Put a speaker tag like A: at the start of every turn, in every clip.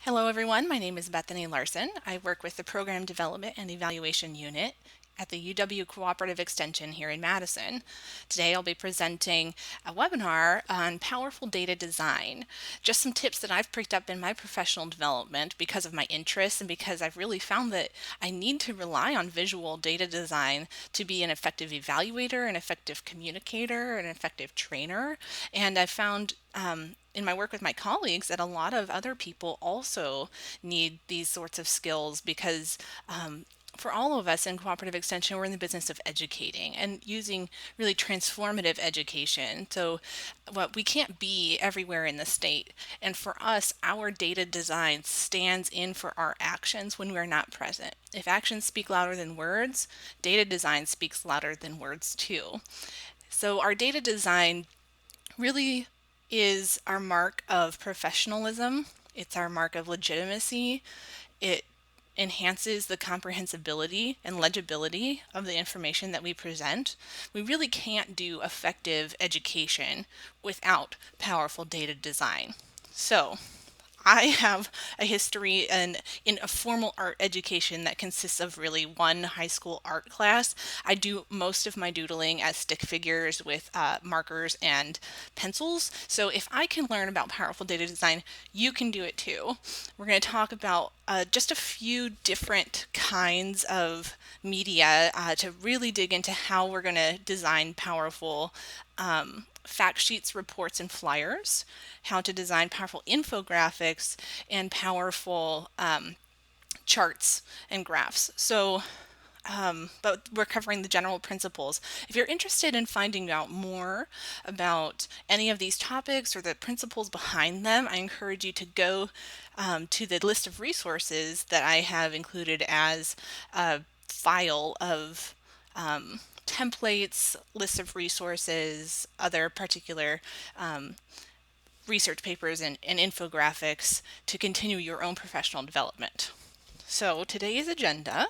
A: Hello everyone, my name is Bethany Laursen. I work with the Program Development and Evaluation Unit at the UW Cooperative Extension here in Madison. Today I'll be presenting a webinar on powerful data design. Just some tips that I've picked up in my professional development because of my interests and because I've really found that I need to rely on visual data design to be an effective evaluator, an effective communicator, an effective trainer. And I've found in my work with my colleagues that a lot of other people also need these sorts of skills because for all of us in cooperative extension, we're in the business of educating and using really transformative education. So what we can't be everywhere in the state. And for us, our data design stands in for our actions when we're not present. If actions speak louder than words, data design speaks louder than words too. So our data design really is our mark of professionalism. It's our mark of legitimacy. It enhances the comprehensibility and legibility of the information that we present. We really can't do effective education without powerful data design. So, I have a history in a formal art education that consists of really one high school art class. I do most of my doodling as stick figures with markers and pencils. So if I can learn about powerful data design, you can do it too. We're going to talk about just a few different kinds of media to really dig into how we're going to design powerful fact sheets, reports, and flyers, how to design powerful infographics, and powerful charts and graphs. But we're covering the general principles. If you're interested in finding out more about any of these topics or the principles behind them, I encourage you to go to the list of resources that I have included as a file of templates, lists of resources, other particular research papers and infographics to continue your own professional development. So today's agenda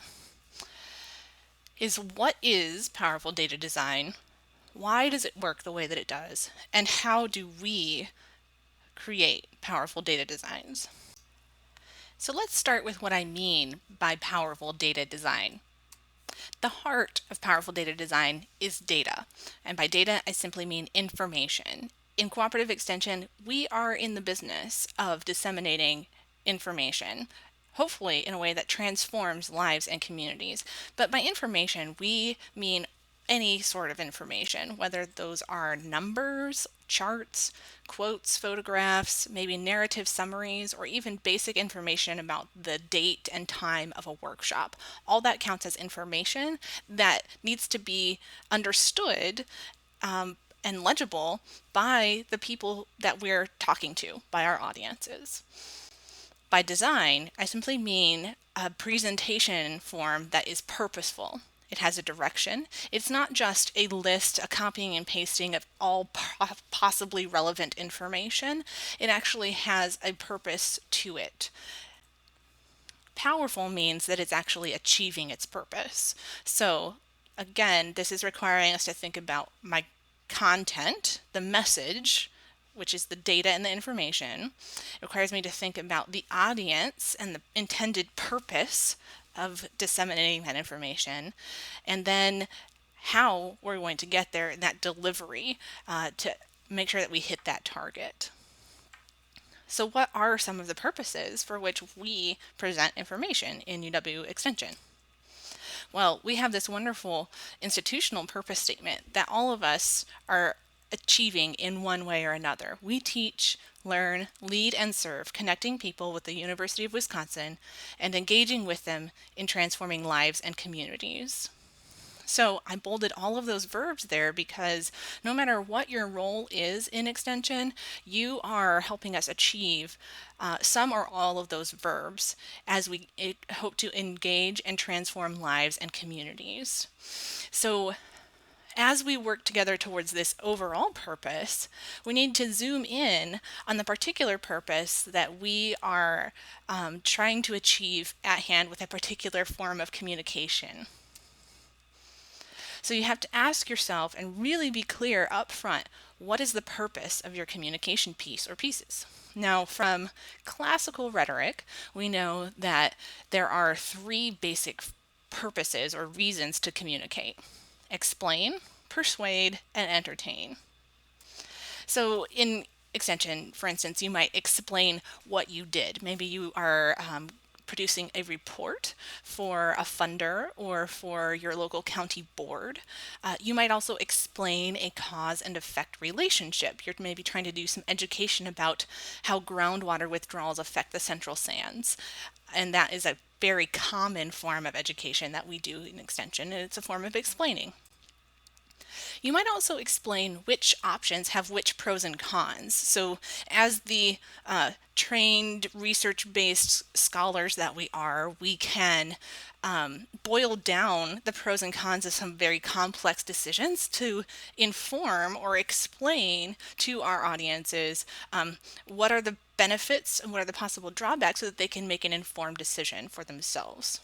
A: is what is powerful data design, why does it work the way that it does, and how do we create powerful data designs. So let's start with what I mean by powerful data design. The heart of powerful data design is data, and by data I simply mean information. In cooperative extension, we are in the business of disseminating information, hopefully in a way that transforms lives and communities. But by information, we mean any sort of information, whether those are numbers, charts, quotes, photographs, maybe narrative summaries, or even basic information about the date and time of a workshop. All that counts as information that needs to be understood and legible by the people that we're talking to, by our audiences. By design, I simply mean a presentation form that is purposeful. It has a direction. It's not just a list, a copying and pasting of all possibly relevant information. It actually has a purpose to it. Powerful means that it's actually achieving its purpose. So again, this is requiring us to think about my content, the message, which is the data and the information. It requires me to think about the audience and the intended purpose of disseminating that information, and then how we're going to get there in that delivery to make sure that we hit that target. So what are some of the purposes for which we present information in UW Extension? Well, we have this wonderful institutional purpose statement that all of us are achieving in one way or another. We teach, learn, lead, and serve, connecting people with the University of Wisconsin and engaging with them in transforming lives and communities. So I bolded all of those verbs there because no matter what your role is in extension, you are helping us achieve some or all of those verbs as we hope to engage and transform lives and communities. So as we work together towards this overall purpose, we need to zoom in on the particular purpose that we are trying to achieve at hand with a particular form of communication. So you have to ask yourself and really be clear up front, what is the purpose of your communication piece or pieces? Now, from classical rhetoric, we know that there are three basic purposes or reasons to communicate: explain, persuade, and entertain. So in extension, for instance, you might explain what you did. Maybe you are producing a report for a funder or for your local county board. You might also explain a cause and effect relationship. You're maybe trying to do some education about how groundwater withdrawals affect the central sands. And that is a very common form of education that we do in extension, and it's a form of explaining. You might also explain which options have which pros and cons. So as the trained research-based scholars that we are, we can boil down the pros and cons of some very complex decisions to inform or explain to our audiences what are the benefits and what are the possible drawbacks so that they can make an informed decision for themselves.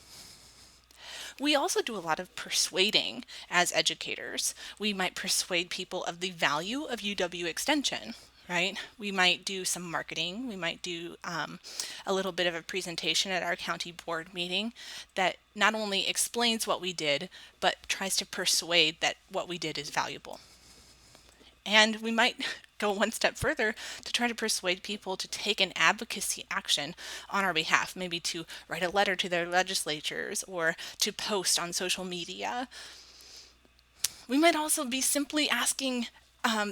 A: We also do a lot of persuading as educators. We might persuade people of the value of UW Extension, right? We might do some marketing. We might do a little bit of a presentation at our county board meeting that not only explains what we did, but tries to persuade that what we did is valuable. And we might go one step further to try to persuade people to take an advocacy action on our behalf, maybe to write a letter to their legislatures or to post on social media. We might also be simply asking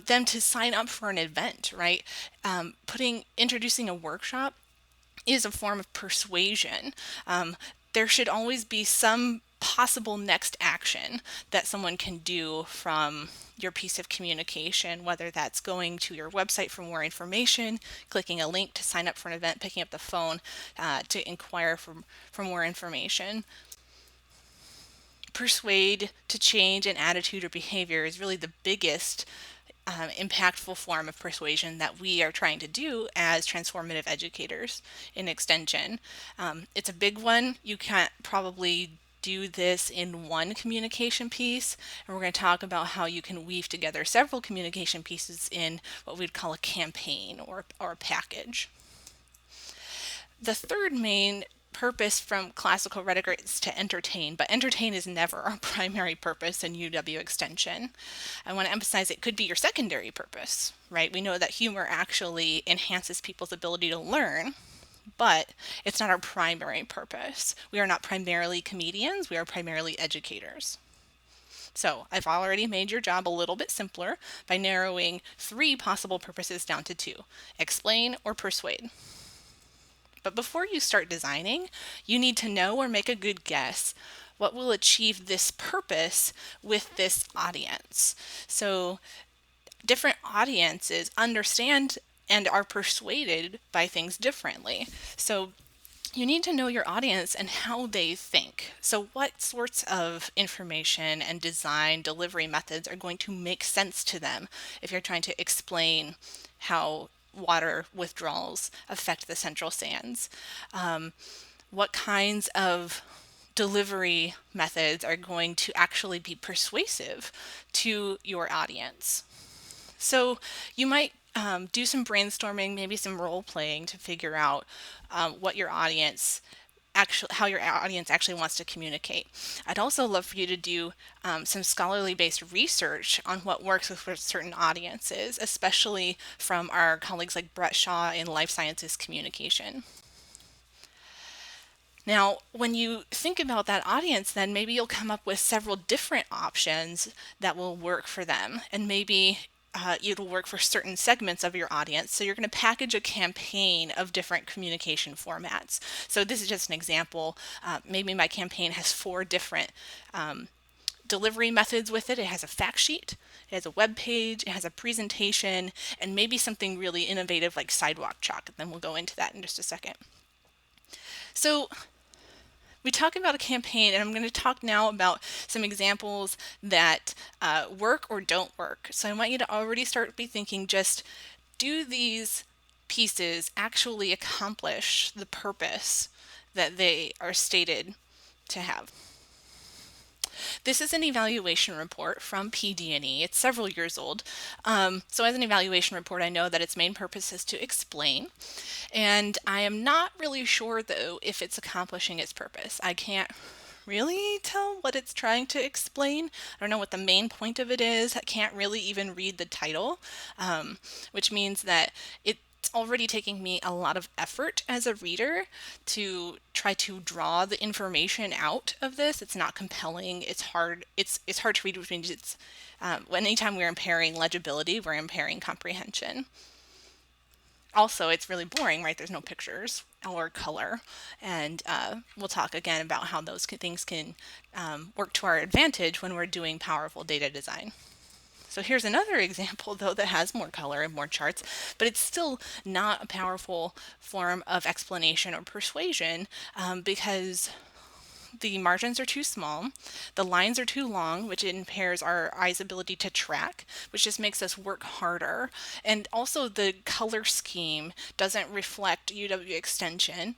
A: them to sign up for an event, right? Introducing a workshop is a form of persuasion. There should always be some possible next action that someone can do from your piece of communication, whether that's going to your website for more information, clicking a link to sign up for an event, picking up the phone to inquire for more information. Persuade to change an attitude or behavior is really the biggest impactful form of persuasion that we are trying to do as transformative educators in extension. It's a big one. You can't probably do this in one communication piece, and we're going to talk about how you can weave together several communication pieces in what we'd call a campaign or a package. The third main purpose from classical rhetoric is to entertain, but entertain is never our primary purpose in UW Extension. I want to emphasize it could be your secondary purpose, right? We know that humor actually enhances people's ability to learn, but it's not our primary purpose. We are not primarily comedians, we are primarily educators. So I've already made your job a little bit simpler by narrowing 3 possible purposes down to 2: explain or persuade. But before you start designing, you need to know or make a good guess what will achieve this purpose with this audience. So different audiences understand and are persuaded by things differently. So you need to know your audience and how they think. So what sorts of information and design delivery methods are going to make sense to them if you're trying to explain how water withdrawals affect the central sands? What kinds of delivery methods are going to actually be persuasive to your audience? So you might do some brainstorming, maybe some role playing to figure out what your audience how your audience actually wants to communicate. I'd also love for you to do some scholarly based research on what works with certain audiences, especially from our colleagues like Brett Shaw in life sciences communication. Now, when you think about that audience, then maybe you'll come up with several different options that will work for them, and maybe it'll work for certain segments of your audience. So you're going to package a campaign of different communication formats. So this is just an example. Maybe my campaign has 4 different delivery methods with it. It has a fact sheet, it has a web page, it has a presentation, and maybe something really innovative like sidewalk chalk. And then we'll go into that in just a second. So we talk about a campaign, and I'm going to talk now about some examples that work or don't work. So I want you to already start be thinking, just do these pieces actually accomplish the purpose that they are stated to have? This is an evaluation report from PD&E. It's several years old. So as an evaluation report, I know that its main purpose is to explain. And I am not really sure, though, if it's accomplishing its purpose. I can't really tell what it's trying to explain. I don't know what the main point of it is. I can't really even read the title, which means that it's already taking me a lot of effort as a reader to try to draw the information out of this. It's not compelling. It's hard. It's hard to read, which means it's anytime we're impairing legibility, we're impairing comprehension. Also, it's really boring, right? There's no pictures or color. And we'll talk again about how those things can work to our advantage when we're doing powerful data design. So here's another example, though, that has more color and more charts, but it's still not a powerful form of explanation or persuasion because the margins are too small, the lines are too long, which impairs our eye's ability to track, which just makes us work harder. And also the color scheme doesn't reflect UW extension,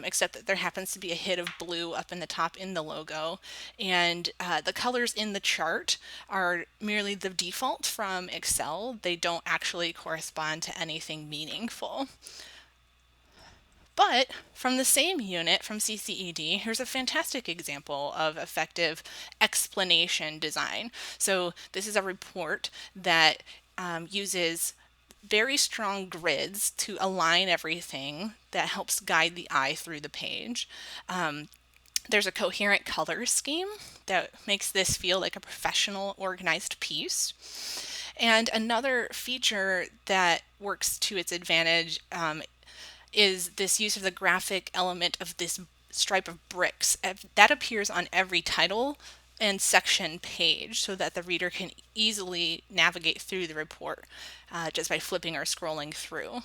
A: except that there happens to be a hit of blue up in the top in the logo. And the colors in the chart are merely the default from Excel. They don't actually correspond to anything meaningful. But from the same unit from CCED, here's a fantastic example of effective explanation design. So this is a report that uses very strong grids to align everything that helps guide the eye through the page. There's a coherent color scheme that makes this feel like a professional organized piece. And another feature that works to its advantage is this use of the graphic element of this stripe of bricks. That appears on every title and section page so that the reader can easily navigate through the report just by flipping or scrolling through.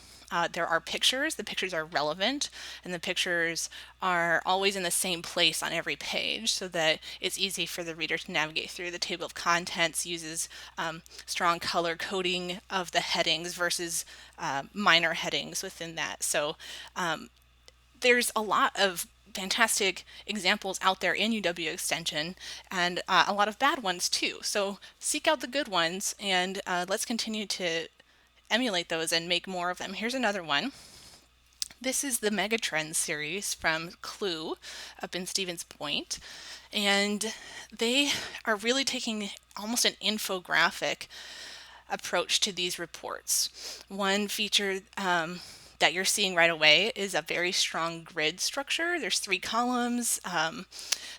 A: There are pictures. The pictures are relevant, and the pictures are always in the same place on every page so that it's easy for the reader to navigate through. The table of contents uses strong color coding of the headings versus minor headings within that. So there's a lot of fantastic examples out there in UW Extension and a lot of bad ones too. So seek out the good ones and let's continue to emulate those and make more of them. Here's another one. This is the Megatrends series from Clue up in Stevens Point, and they are really taking almost an infographic approach to these reports. One feature that you're seeing right away is a very strong grid structure. There's 3 columns.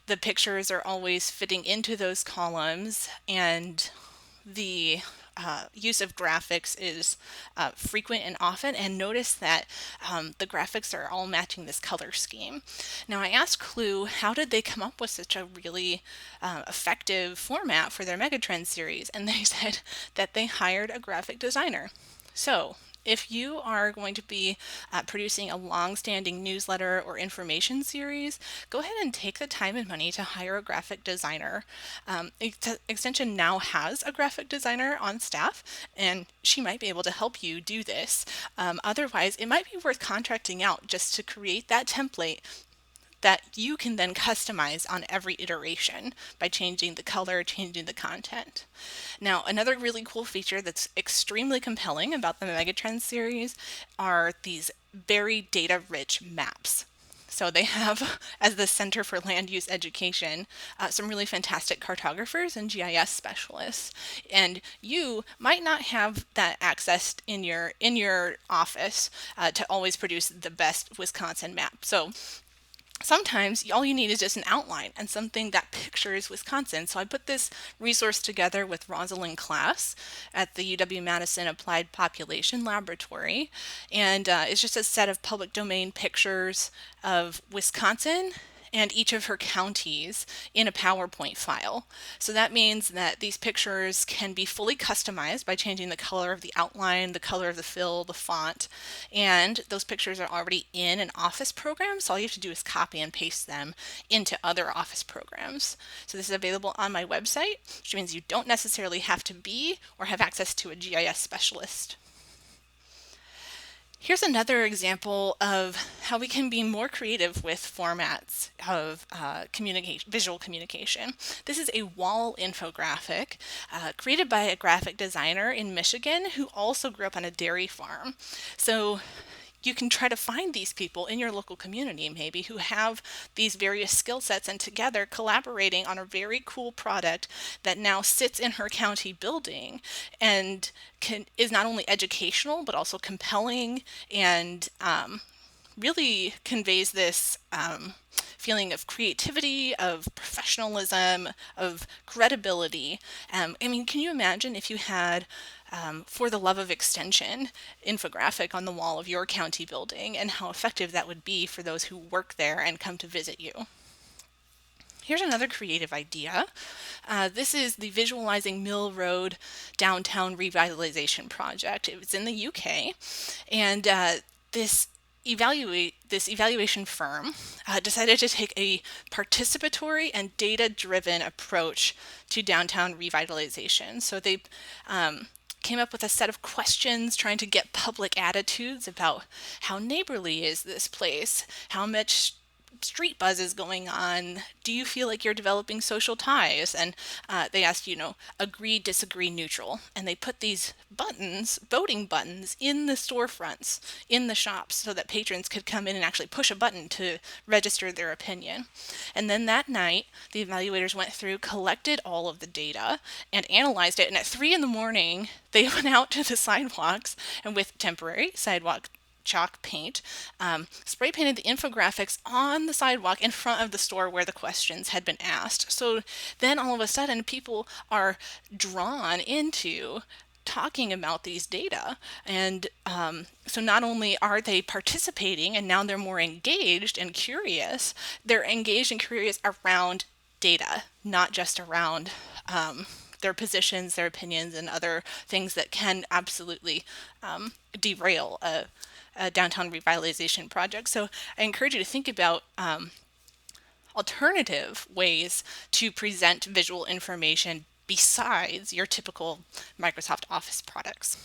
A: The pictures are always fitting into those columns, and the use of graphics is frequent and often, and notice that the graphics are all matching this color scheme. Now I asked Clue, how did they come up with such a really effective format for their Megatrend series? And they said that they hired a graphic designer. So if you are going to be producing a long-standing newsletter or information series, go ahead and take the time and money to hire a graphic designer. Extension now has a graphic designer on staff, and she might be able to help you do this. Otherwise, it might be worth contracting out just to create that template that you can then customize on every iteration by changing the color, changing the content. Now, another really cool feature that's extremely compelling about the Megatrends series are these very data-rich maps. So they have, as the Center for Land Use Education, some really fantastic cartographers and GIS specialists. And you might not have that access in your office to always produce the best Wisconsin map. So sometimes all you need is just an outline and something that pictures Wisconsin. So I put this resource together with Rosalind Class at the UW-Madison Applied Population Laboratory. And it's just a set of public domain pictures of Wisconsin and each of her counties in a PowerPoint file. So that means that these pictures can be fully customized by changing the color of the outline, the color of the fill, the font, and those pictures are already in an Office program, so all you have to do is copy and paste them into other Office programs. So this is available on my website, which means you don't necessarily have to be or have access to a GIS specialist. Here's another example of how we can be more creative with formats of visual communication. This is a wall infographic created by a graphic designer in Michigan who also grew up on a dairy farm. So you can try to find these people in your local community maybe who have these various skill sets and together collaborating on a very cool product that now sits in her county building and is not only educational but also compelling and really conveys this feeling of creativity, of professionalism, of credibility. I mean, can you imagine if you had for the love of extension infographic on the wall of your county building and how effective that would be for those who work there and come to visit you? Here's another creative idea. This is the Visualizing Mill Road Downtown Revitalization Project. It was in the UK, and this evaluation firm decided to take a participatory and data-driven approach to downtown revitalization. So they came up with a set of questions trying to get public attitudes about how neighborly is this place, how much street buzz is going on, do you feel like you're developing social ties? And they asked, agree, disagree, neutral. And they put these buttons, voting buttons, in the storefronts, in the shops, so that patrons could come in and actually push a button to register their opinion. And then that night, the evaluators went through, collected all of the data, and analyzed it. And at 3 a.m, they went out to the sidewalks and with temporary sidewalk chalk paint, spray painted the infographics on the sidewalk in front of the store where the questions had been asked. So then all of a sudden people are drawn into talking about these data. And so not only are they participating and now they're more engaged and curious, they're engaged and curious around data, not just around their positions, their opinions, and other things that can absolutely derail a downtown revitalization project. So I encourage you to think about alternative ways to present visual information besides your typical Microsoft Office products.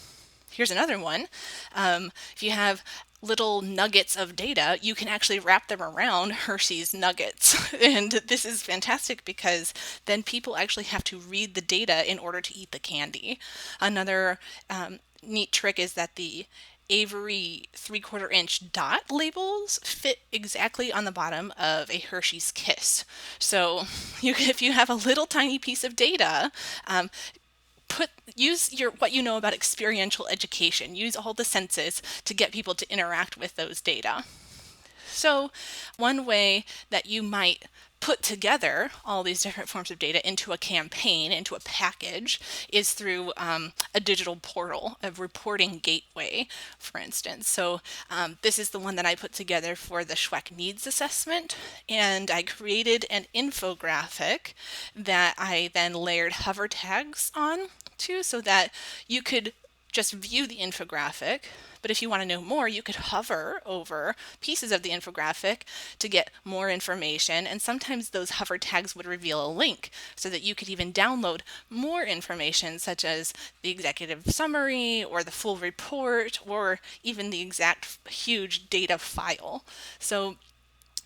A: Here's another one. If you have little nuggets of data, you can actually wrap them around Hershey's nuggets. And this is fantastic because then people actually have to read the data in order to eat the candy. Another neat trick is that the Avery 3/4 inch dot labels fit exactly on the bottom of a Hershey's Kiss. So if you have a little tiny piece of data, use what you know about experiential education. Use all the senses to get people to interact with those data. So one way that you might put together all these different forms of data into a campaign, into a package, is through a digital portal, a reporting gateway, for instance. So this is the one that I put together for the Schweck Needs Assessment, and I created an infographic that I then layered hover tags on to so that you could just view the infographic, but if you want to know more, you could hover over pieces of the infographic to get more information, and sometimes those hover tags would reveal a link so that you could even download more information, such as the executive summary or the full report or even the exact huge data file. So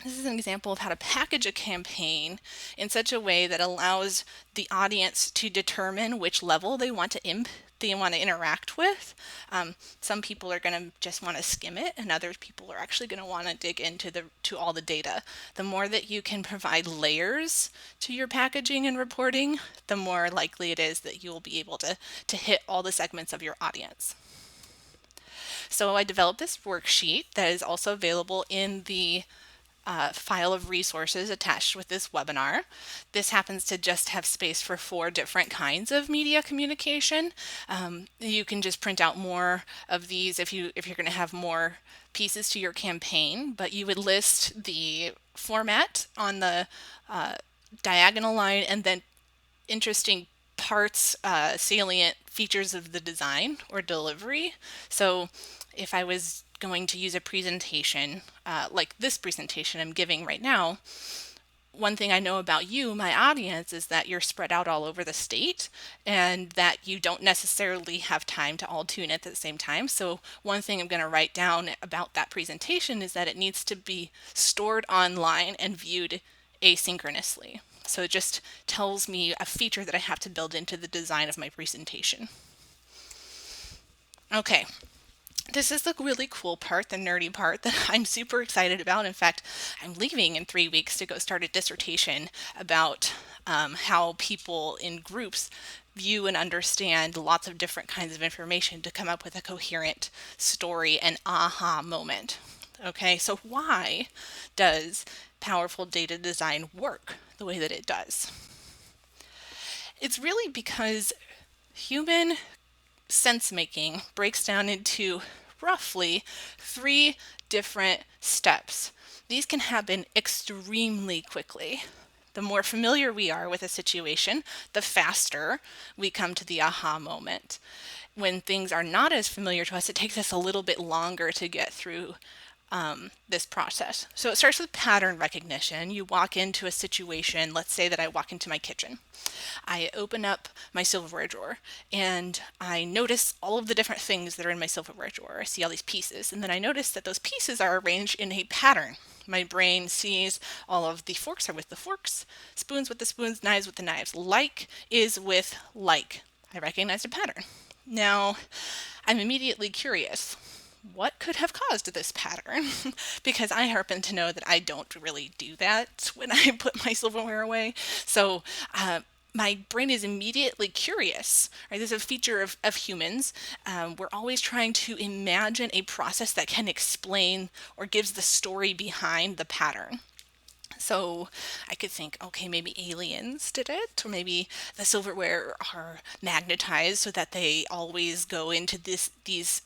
A: this is an example of how to package a campaign in such a way that allows the audience to determine which level they want to interact with. Some people are going to just want to skim it, and other people are actually going to want to dig into to all the data. The more that you can provide layers to your packaging and reporting, the more likely it is that you will be able to hit all the segments of your audience. So I developed this worksheet that is also available in the file of resources attached with this webinar. This happens to just have space for 4 different kinds of media communication. You can just print out more of these if you're going to have more pieces to your campaign, but you would list the format on the diagonal line and then interesting parts, salient features of the design or delivery. So if I was going to use a presentation like this presentation I'm giving right now, one thing I know about you, my audience, is that you're spread out all over the state and that you don't necessarily have time to all tune in at the same time. So one thing I'm going to write down about that presentation is that it needs to be stored online and viewed asynchronously. So it just tells me a feature that I have to build into the design of my presentation. Okay. This is the really cool part, the nerdy part that I'm super excited about. In fact, I'm leaving in 3 weeks to go start a dissertation about how people in groups view and understand lots of different kinds of information to come up with a coherent story and aha moment. Okay, so why does powerful data design work the way that it does? It's really because human sense making breaks down into roughly 3 different steps. These can happen extremely quickly. The more familiar we are with a situation, the faster we come to the aha moment. When things are not as familiar to us, it takes us a little bit longer to get through this process. So it starts with pattern recognition. You walk into a situation, let's say that I walk into my kitchen. I open up my silverware drawer and I notice all of the different things that are in my silverware drawer. I see all these pieces, and then I notice that those pieces are arranged in a pattern. My brain sees all of the forks are with the forks, spoons with the spoons, knives with the knives. Like is with like. I recognized a pattern. Now, I'm immediately curious. What could have caused this pattern? Because I happen to know that I don't really do that when I put my silverware away. So my brain is immediately curious. Right? This is a feature of humans. We're always trying to imagine a process that can explain or gives the story behind the pattern. So I could think, okay, maybe aliens did it, or maybe the silverware are magnetized so that they always go into these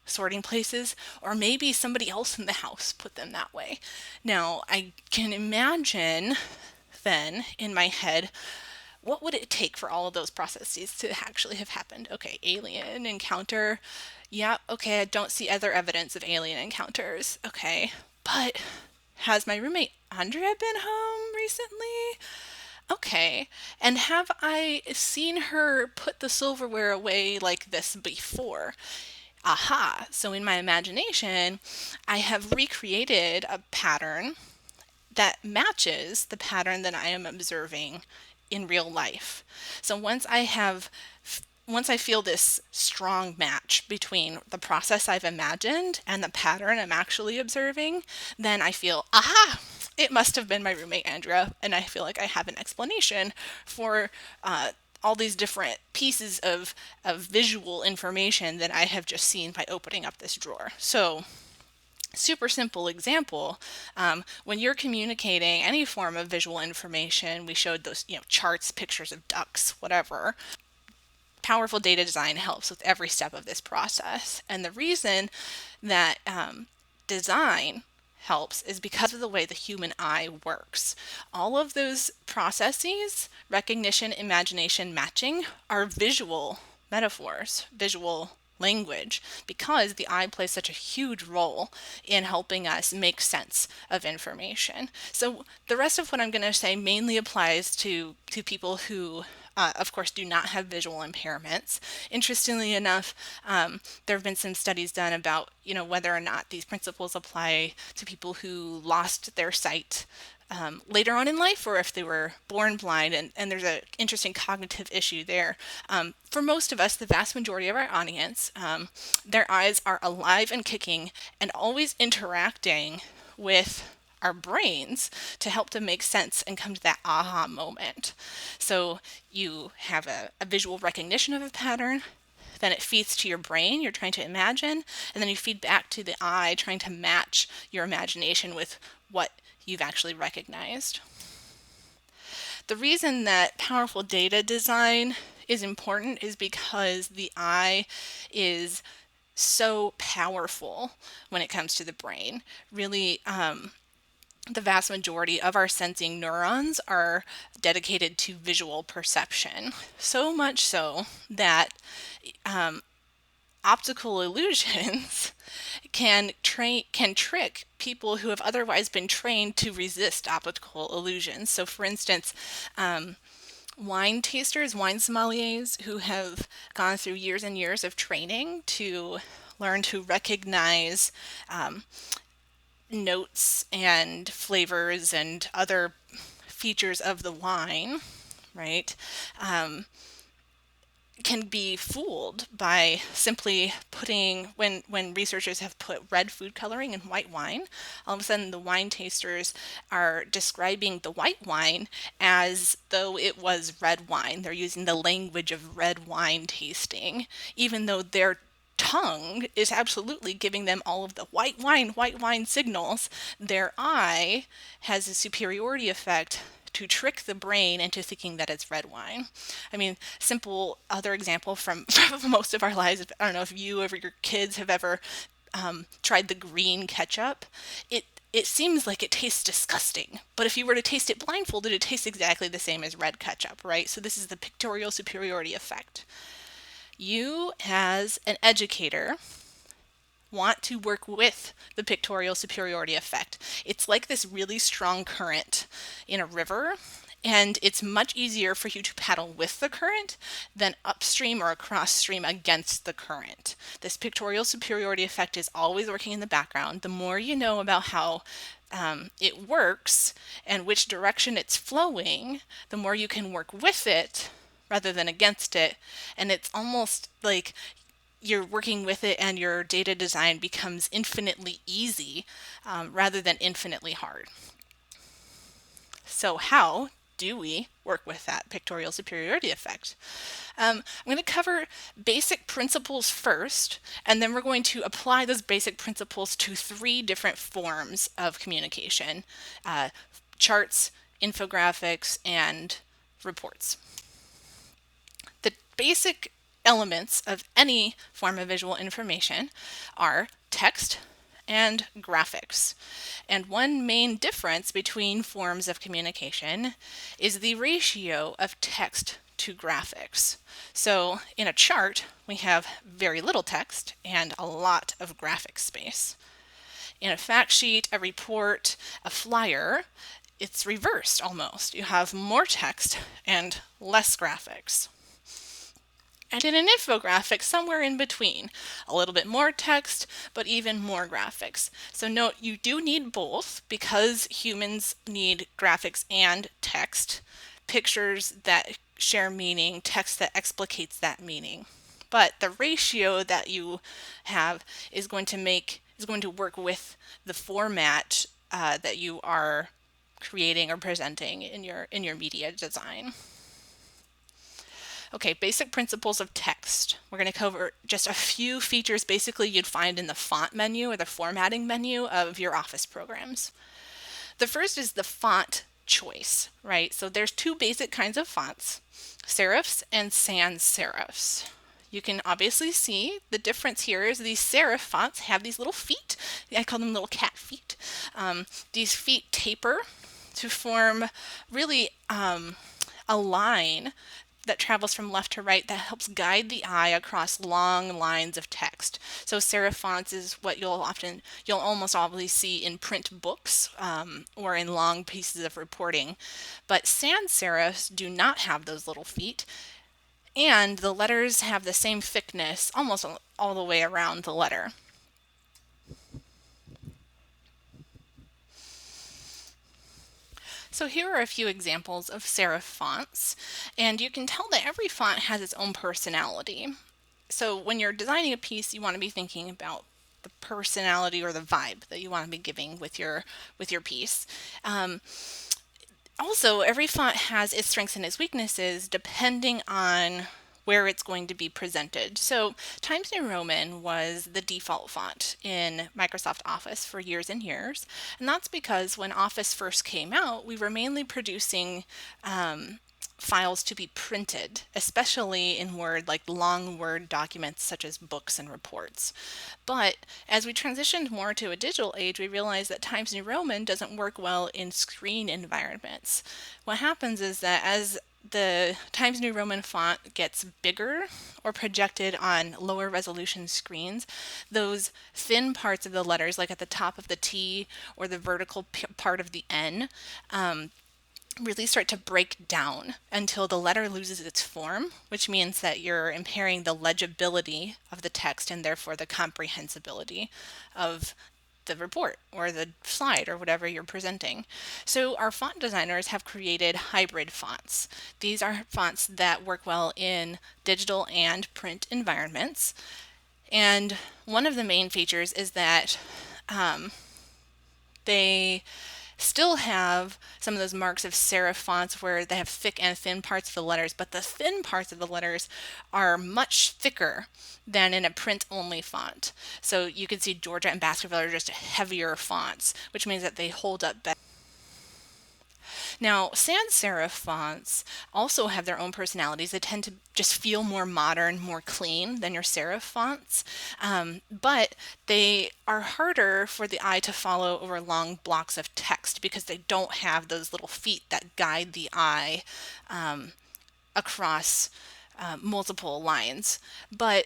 A: sorting places, or maybe somebody else in the house put them that way. Now, I can imagine then in my head, what would it take for all of those processes to actually have happened? Okay, alien encounter. Yeah, okay, I don't see other evidence of alien encounters. Okay, but has my roommate Andrea been home recently? Okay, and have I seen her put the silverware away like this before? Aha, so in my imagination, I have recreated a pattern that matches the pattern that I am observing in real life. So once I feel this strong match between the process I've imagined and the pattern I'm actually observing, then I feel, aha, it must have been my roommate Andrea, and I feel like I have an explanation for all these different pieces of visual information that I have just seen by opening up this drawer. So super simple example, when you're communicating any form of visual information, we showed those charts, pictures of ducks, whatever. Powerful data design helps with every step of this process. And the reason that design helps is because of the way the human eye works. All of those processes, recognition, imagination, matching, are visual metaphors, visual language, because the eye plays such a huge role in helping us make sense of information. So the rest of what I'm going to say mainly applies to people who of course, do not have visual impairments. Interestingly enough, there have been some studies done about, whether or not these principles apply to people who lost their sight later on in life, or if they were born blind, and there's an interesting cognitive issue there. For most of us, the vast majority of our audience, their eyes are alive and kicking and always interacting with our brains to help to make sense and come to that aha moment. So you have a visual recognition of a pattern, then it feeds to your brain, you're trying to imagine, and then you feed back to the eye, trying to match your imagination with what you've actually recognized. The reason that powerful data design is important is because the eye is so powerful when it comes to the brain. Really, the vast majority of our sensing neurons are dedicated to visual perception. So much so that optical illusions can trick people who have otherwise been trained to resist optical illusions. So for instance, wine tasters, wine sommeliers who have gone through years and years of training to learn to recognize notes and flavors and other features of the wine, right? Can be fooled by simply putting, when researchers have put red food coloring in white wine, all of a sudden the wine tasters are describing the white wine as though it was red wine. They're using the language of red wine tasting, even though their tongue is absolutely giving them all of the white wine signals. Their eye has a superiority effect to trick the brain into thinking that it's red wine. I mean, simple other example from most of our lives. I don't know if you or your kids have ever tried the green ketchup. It seems like it tastes disgusting, but if you were to taste it blindfolded, it tastes exactly the same as red ketchup, right? So this is the pictorial superiority effect. You, as an educator, want to work with the pictorial superiority effect. It's like this really strong current in a river, and it's much easier for you to paddle with the current than upstream or across stream against the current. This pictorial superiority effect is always working in the background. The more you know about how it works and which direction it's flowing, the more you can work with it rather than against it. And it's almost like you're working with it and your data design becomes infinitely easy rather than infinitely hard. So how do we work with that pictorial superiority effect? I'm going to cover basic principles first, and then we're going to apply those basic principles to 3 different forms of communication: charts, infographics, and reports. The basic elements of any form of visual information are text and graphics. And one main difference between forms of communication is the ratio of text to graphics. So in a chart, we have very little text and a lot of graphic space. In a fact sheet, a report, a flyer, it's reversed almost. You have more text and less graphics. And in an infographic, somewhere in between, a little bit more text, but even more graphics. So note, you do need both because humans need graphics and text, pictures that share meaning, text that explicates that meaning. But the ratio that you have is going to work with the format that you are creating or presenting in your media design. Okay, basic principles of text. We're going to cover just a few features basically you'd find in the font menu or the formatting menu of your Office programs. The first is the font choice, right? So there's 2 basic kinds of fonts, serifs and sans serifs. You can obviously see the difference here is these serif fonts have these little feet. I call them little cat feet. These feet taper to form really a line that travels from left to right that helps guide the eye across long lines of text. So serif fonts is what you'll almost always see in print books or in long pieces of reporting. But sans serifs do not have those little feet, and the letters have the same thickness almost all the way around the letter. So here are a few examples of serif fonts, and you can tell that every font has its own personality. So when you're designing a piece, you want to be thinking about the personality or the vibe that you want to be giving with your piece. Also, every font has its strengths and its weaknesses depending on where it's going to be presented. So Times New Roman was the default font in Microsoft Office for years and years. And that's because when Office first came out, we were mainly producing files to be printed, especially in Word, like long Word documents such as books and reports. But as we transitioned more to a digital age, we realized that Times New Roman doesn't work well in screen environments. What happens is that as the Times New Roman font gets bigger or projected on lower resolution screens, those thin parts of the letters, like at the top of the T or the vertical part of the N, really start to break down until the letter loses its form, which means that you're impairing the legibility of the text and therefore the comprehensibility of the report or the slide or whatever you're presenting. So our font designers have created hybrid fonts. These are fonts that work well in digital and print environments. And one of the main features is that they still have some of those marks of serif fonts where they have thick and thin parts of the letters, but the thin parts of the letters are much thicker than in a print-only font. So you can see Georgia and Baskerville are just heavier fonts, which means that they hold up better. Now, sans serif fonts also have their own personalities. They tend to just feel more modern, more clean than your serif fonts, but they are harder for the eye to follow over long blocks of text because they don't have those little feet that guide the eye across multiple lines. But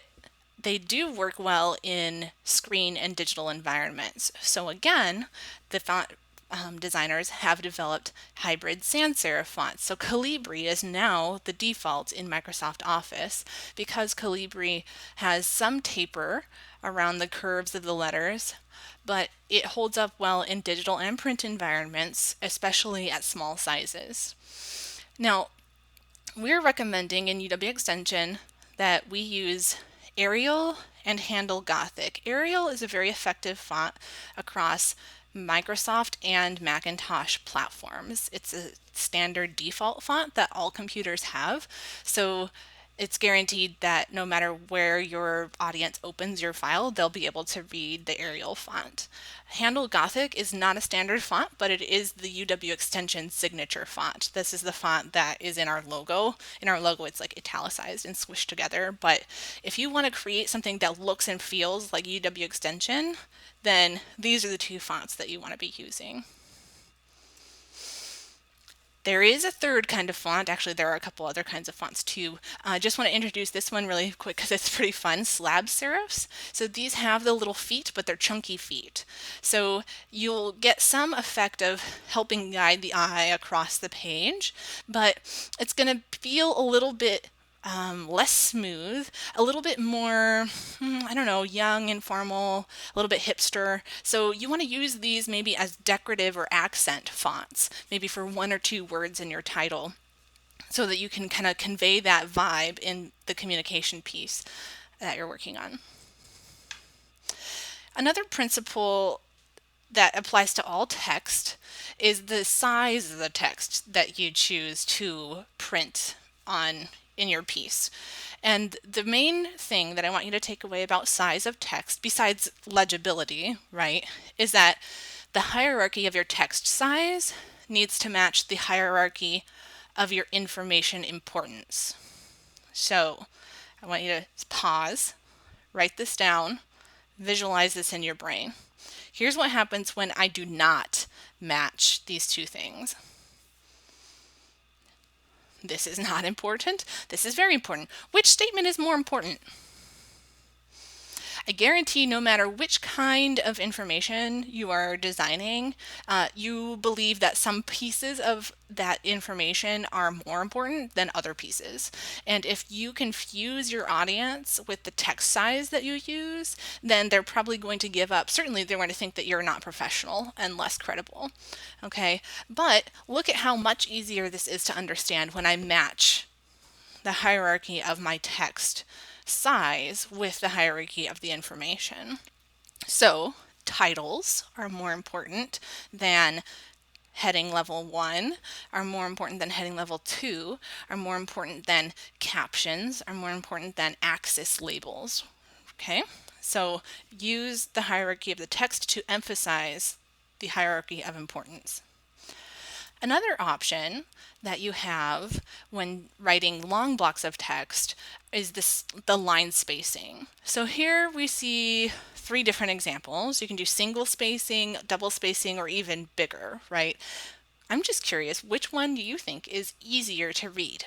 A: they do work well in screen and digital environments. So again, the font designers have developed hybrid sans serif fonts. So Calibri is now the default in Microsoft Office because Calibri has some taper around the curves of the letters, but it holds up well in digital and print environments, especially at small sizes. Now, we're recommending in UW Extension that we use Arial and Handel Gothic. Arial is a very effective font across Microsoft and Macintosh platforms. It's a standard default font that all computers have, so it's guaranteed that no matter where your audience opens your file, they'll be able to read the Arial font. Handel Gothic is not a standard font, but it is the UW Extension signature font. This is the font that is in our logo. In our logo, it's like italicized and squished together, but if you want to create something that looks and feels like UW Extension, then these are the two fonts that you want to be using. There is a third kind of font. Actually, there are a couple other kinds of fonts too. I just want to introduce this one really quick because it's pretty fun. Slab serifs. So these have the little feet, but they're chunky feet. So you'll get some effect of helping guide the eye across the page, but it's going to feel a little bit less smooth, a little bit more, I don't know, young, informal, a little bit hipster. So you want to use these maybe as decorative or accent fonts, maybe for one or two words in your title, so that you can kind of convey that vibe in the communication piece that you're working on. Another principle that applies to all text is the size of the text that you choose to print on in your piece. And the main thing that I want you to take away about size of text, besides legibility, right, is that the hierarchy of your text size needs to match the hierarchy of your information importance. So I want you to pause, write this down, visualize this in your brain. Here's what happens when I do not match these two things. This is not important. This is very important. Which statement is more important? I guarantee no matter which kind of information you are designing, you believe that some pieces of that information are more important than other pieces. And if you confuse your audience with the text size that you use, then they're probably going to give up. Certainly they're going to think that you're not professional and less credible. Okay, but look at how much easier this is to understand when I match the hierarchy of my text size with the hierarchy of the information. So titles are more important than heading level 1, are more important than heading level 2, are more important than captions, are more important than axis labels. Okay, so use the hierarchy of the text to emphasize the hierarchy of importance. Another option that you have when writing long blocks of text is the line spacing. So here we see 3 different examples. You can do single spacing, double spacing, or even bigger, right? I'm just curious, which one do you think is easier to read?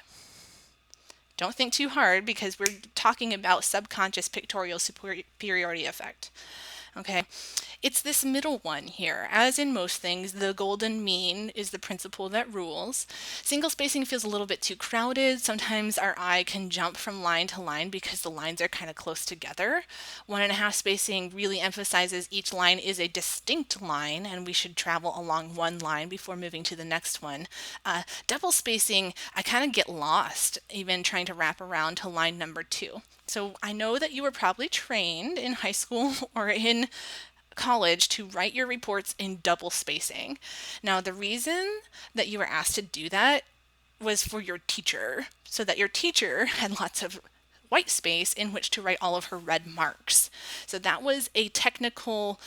A: Don't think too hard because we're talking about subconscious pictorial superiority effect. Okay, it's this middle one here. As in most things, the golden mean is the principle that rules. Single spacing feels a little bit too crowded. Sometimes our eye can jump from line to line because the lines are kind of close together. 1.5 spacing really emphasizes each line is a distinct line and we should travel along one line before moving to the next one. Double spacing, I kind of get lost even trying to wrap around to line number 2. So I know that you were probably trained in high school or in college to write your reports in double spacing. Now, the reason that you were asked to do that was for your teacher, so that your teacher had lots of white space in which to write all of her red marks. So that was a technical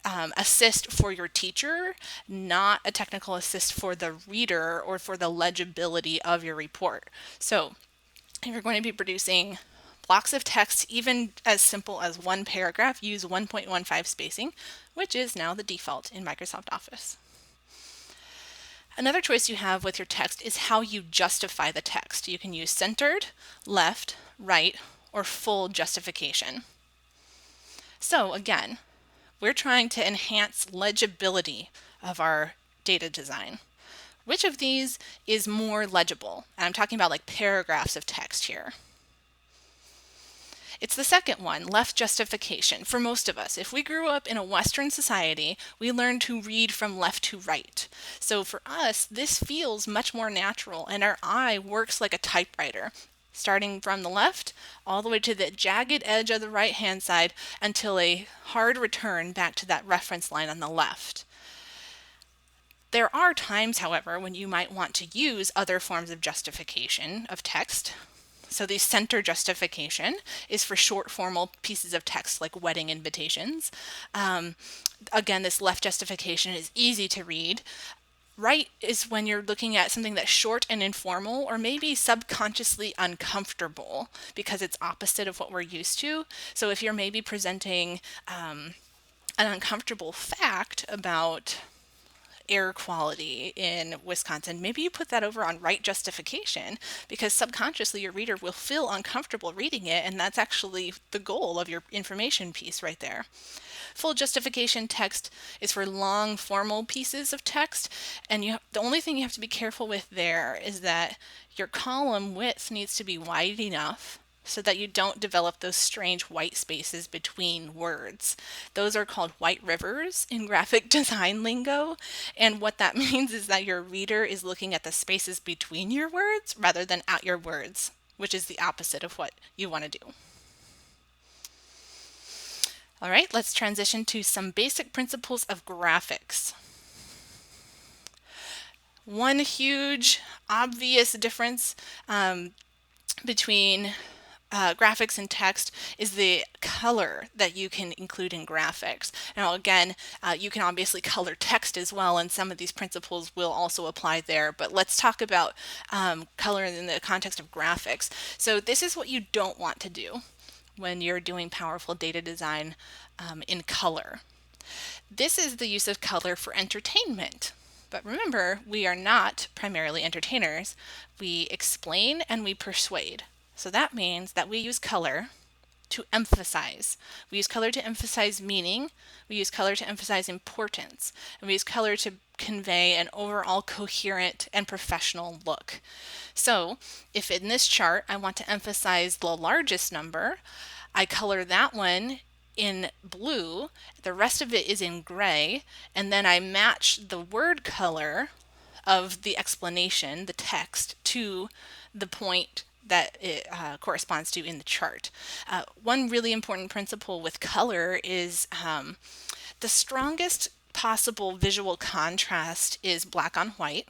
A: assist for your teacher, not a technical assist for the reader or for the legibility of your report. So if you're going to be producing blocks of text, even as simple as one paragraph, use 1.15 spacing, which is now the default in Microsoft Office. Another choice you have with your text is how you justify the text. You can use centered, left, right, or full justification. So again, we're trying to enhance legibility of our data design. Which of these is more legible? And I'm talking about like paragraphs of text here. It's the second one, left justification. For most of us, if we grew up in a Western society, we learned to read from left to right. So for us, this feels much more natural and our eye works like a typewriter, starting from the left all the way to the jagged edge of the right-hand side until a hard return back to that reference line on the left. There are times, however, when you might want to use other forms of justification of text. So the center justification is for short formal pieces of text like wedding invitations. Again, this left justification is easy to read. Right is when you're looking at something that's short and informal or maybe subconsciously uncomfortable because it's opposite of what we're used to. So if you're maybe presenting an uncomfortable fact about air quality in Wisconsin, maybe you put that over on right justification because subconsciously your reader will feel uncomfortable reading it, and that's actually the goal of your information piece right there. Full justification text is for long formal pieces of text, and the only thing you have to be careful with there is that your column width needs to be wide enough so that you don't develop those strange white spaces between words. Those are called white rivers in graphic design lingo. And what that means is that your reader is looking at the spaces between your words rather than at your words, which is the opposite of what you want to do. All right, let's transition to some basic principles of graphics. One huge obvious difference between graphics and text is the color that you can include in graphics. Now again, you can obviously color text as well, and some of these principles will also apply there, but let's talk about color in the context of graphics. So this is what you don't want to do when you're doing powerful data design in color. This is the use of color for entertainment. But remember, we are not primarily entertainers. We explain and we persuade. So that means that we use color to emphasize. We use color to emphasize meaning. We use color to emphasize importance. And we use color to convey an overall coherent and professional look. So if in this chart I want to emphasize the largest number, I color that one in blue, the rest of it is in gray, and then I match the word color of the explanation, the text, to the point that it corresponds to in the chart. One really important principle with color is the strongest possible visual contrast is black on white.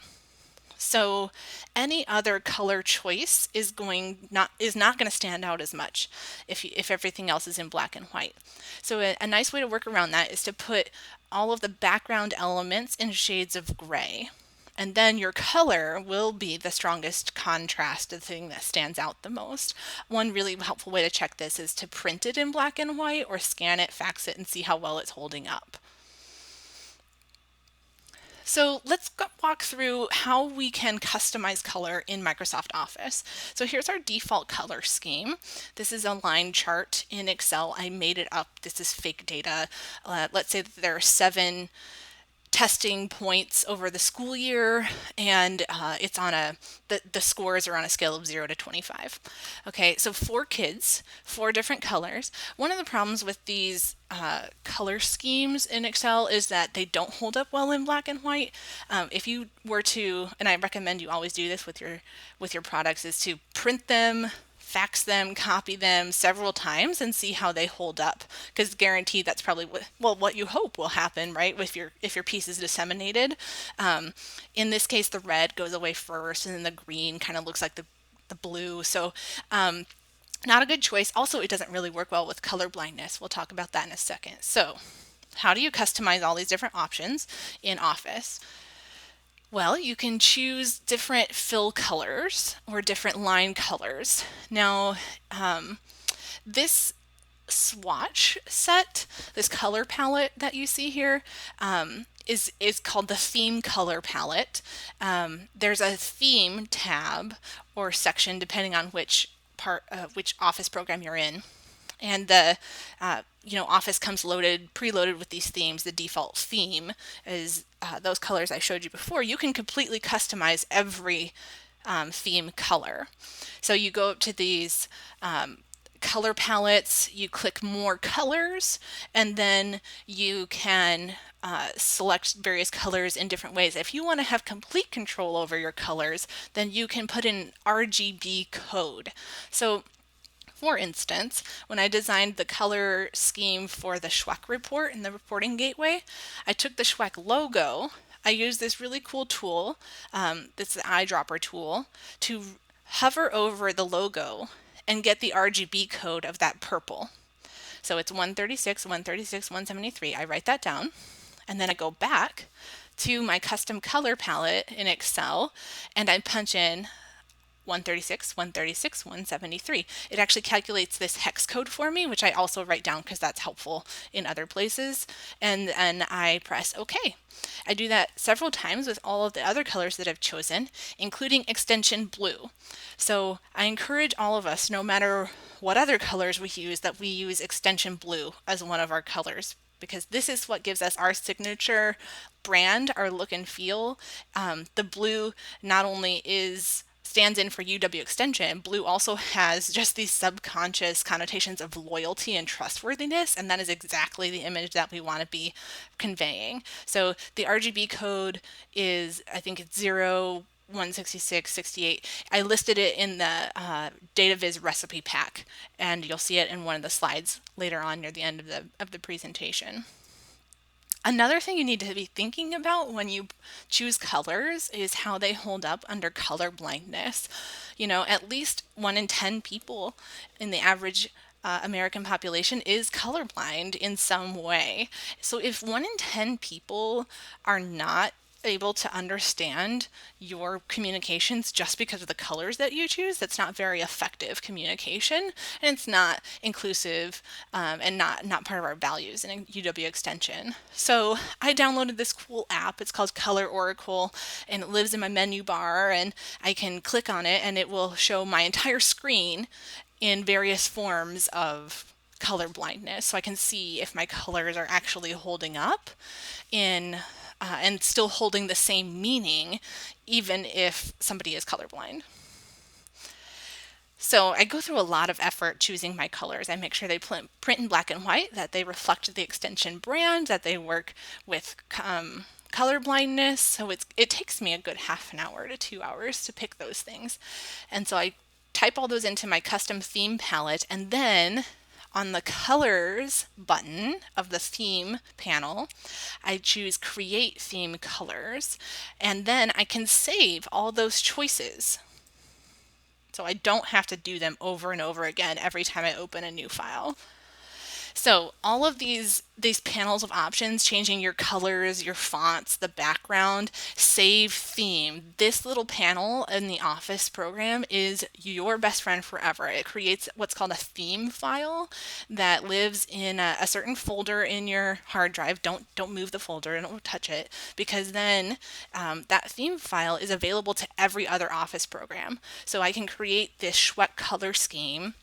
A: So any other color choice is not going to stand out as much if everything else is in black and white. So a nice way to work around that is to put all of the background elements in shades of gray. And then your color will be the strongest contrast, the thing that stands out the most. One really helpful way to check this is to print it in black and white or scan it, fax it, and see how well it's holding up. So let's walk through how we can customize color in Microsoft Office. So here's our default color scheme. This is a line chart in Excel. I made it up. This is fake data. Let's say that there are 7 testing points over the school year, and it's on the scores are on a scale of 0 to 25. Okay, so 4 kids, 4 different colors. One of the problems with these color schemes in Excel is that they don't hold up well in black and white. If you were to, and I recommend you always do this with your products, is to print them, fax them, copy them several times and see how they hold up, because guaranteed that's probably what you hope will happen, right? If your piece is disseminated. In this case, the red goes away first, and then the green kind of looks like the blue. So not a good choice. Also, it doesn't really work well with color blindness. We'll talk about that in a second. So how do you customize all these different options in Office? Well, you can choose different fill colors or different line colors. Now, this swatch set, this color palette that you see here, is called the theme color palette. There's a theme tab or section depending on which Office program you're in. And the Office comes preloaded with these themes. The default theme is those colors I showed you before. You can completely customize every theme color. So you go up to these color palettes, you click more colors, and then you can select various colors in different ways. If you want to have complete control over your colors, then you can put in RGB code. So for instance, when I designed the color scheme for the Schweck report in the reporting gateway, I took the Schweck logo. I used this really cool tool, this is the eyedropper tool, to hover over the logo and get the RGB code of that purple. So it's 136, 136, 173. I write that down, and then I go back to my custom color palette in Excel, and I punch in 136, 136, 173. It actually calculates this hex code for me, which I also write down because that's helpful in other places. And I press OK. I do that several times with all of the other colors that I've chosen, including extension blue. So I encourage all of us, no matter what other colors we use, that we use extension blue as one of our colors, because this is what gives us our signature brand, our look and feel. The blue not only stands in for UW extension, blue also has just these subconscious connotations of loyalty and trustworthiness, and that is exactly the image that we want to be conveying. So the RGB code is, I think it's 0166 68. I listed it in the DataViz recipe pack, and you'll see it in one of the slides later on near the end of the presentation. Another thing you need to be thinking about when you choose colors is how they hold up under color blindness. At least 1 in 10 people in the average American population is colorblind in some way. So if 1 in 10 people are not able to understand your communications just because of the colors that you choose, that's not very effective communication, and it's not inclusive, and not part of our values in UW extension. So I downloaded this cool app. It's called Color Oracle, and it lives in my menu bar, and I can click on it and it will show my entire screen in various forms of color blindness, so I can see if my colors are actually holding up and still holding the same meaning, even if somebody is colorblind. So I go through a lot of effort choosing my colors. I make sure they print in black and white, that they reflect the extension brand, that they work with color blindness. So it takes me a good half an hour to 2 hours to pick those things. And so I type all those into my custom theme palette, and then on the colors button of the theme panel, I choose create theme colors, and then I can save all those choices. So I don't have to do them over and over again every time I open a new file. So all of these panels of options, changing your colors, your fonts, the background, save theme. This little panel in the Office program is your best friend forever. It creates what's called a theme file that lives in a certain folder in your hard drive. Don't move the folder, don't touch it, because then that theme file is available to every other Office program. So I can create this Schweck color scheme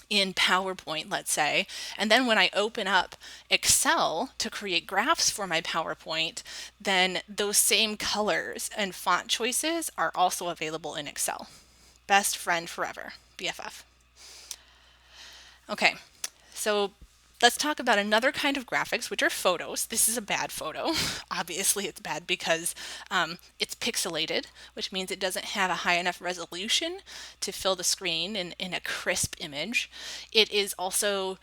A: in PowerPoint, let's say, and then when I open up Excel to create graphs for my PowerPoint, then those same colors and font choices are also available in Excel. Best friend forever, BFF. Okay, so let's talk about another kind of graphics, which are photos. This is a bad photo. Obviously, it's bad because it's pixelated, which means it doesn't have a high enough resolution to fill the screen in a crisp image. It is also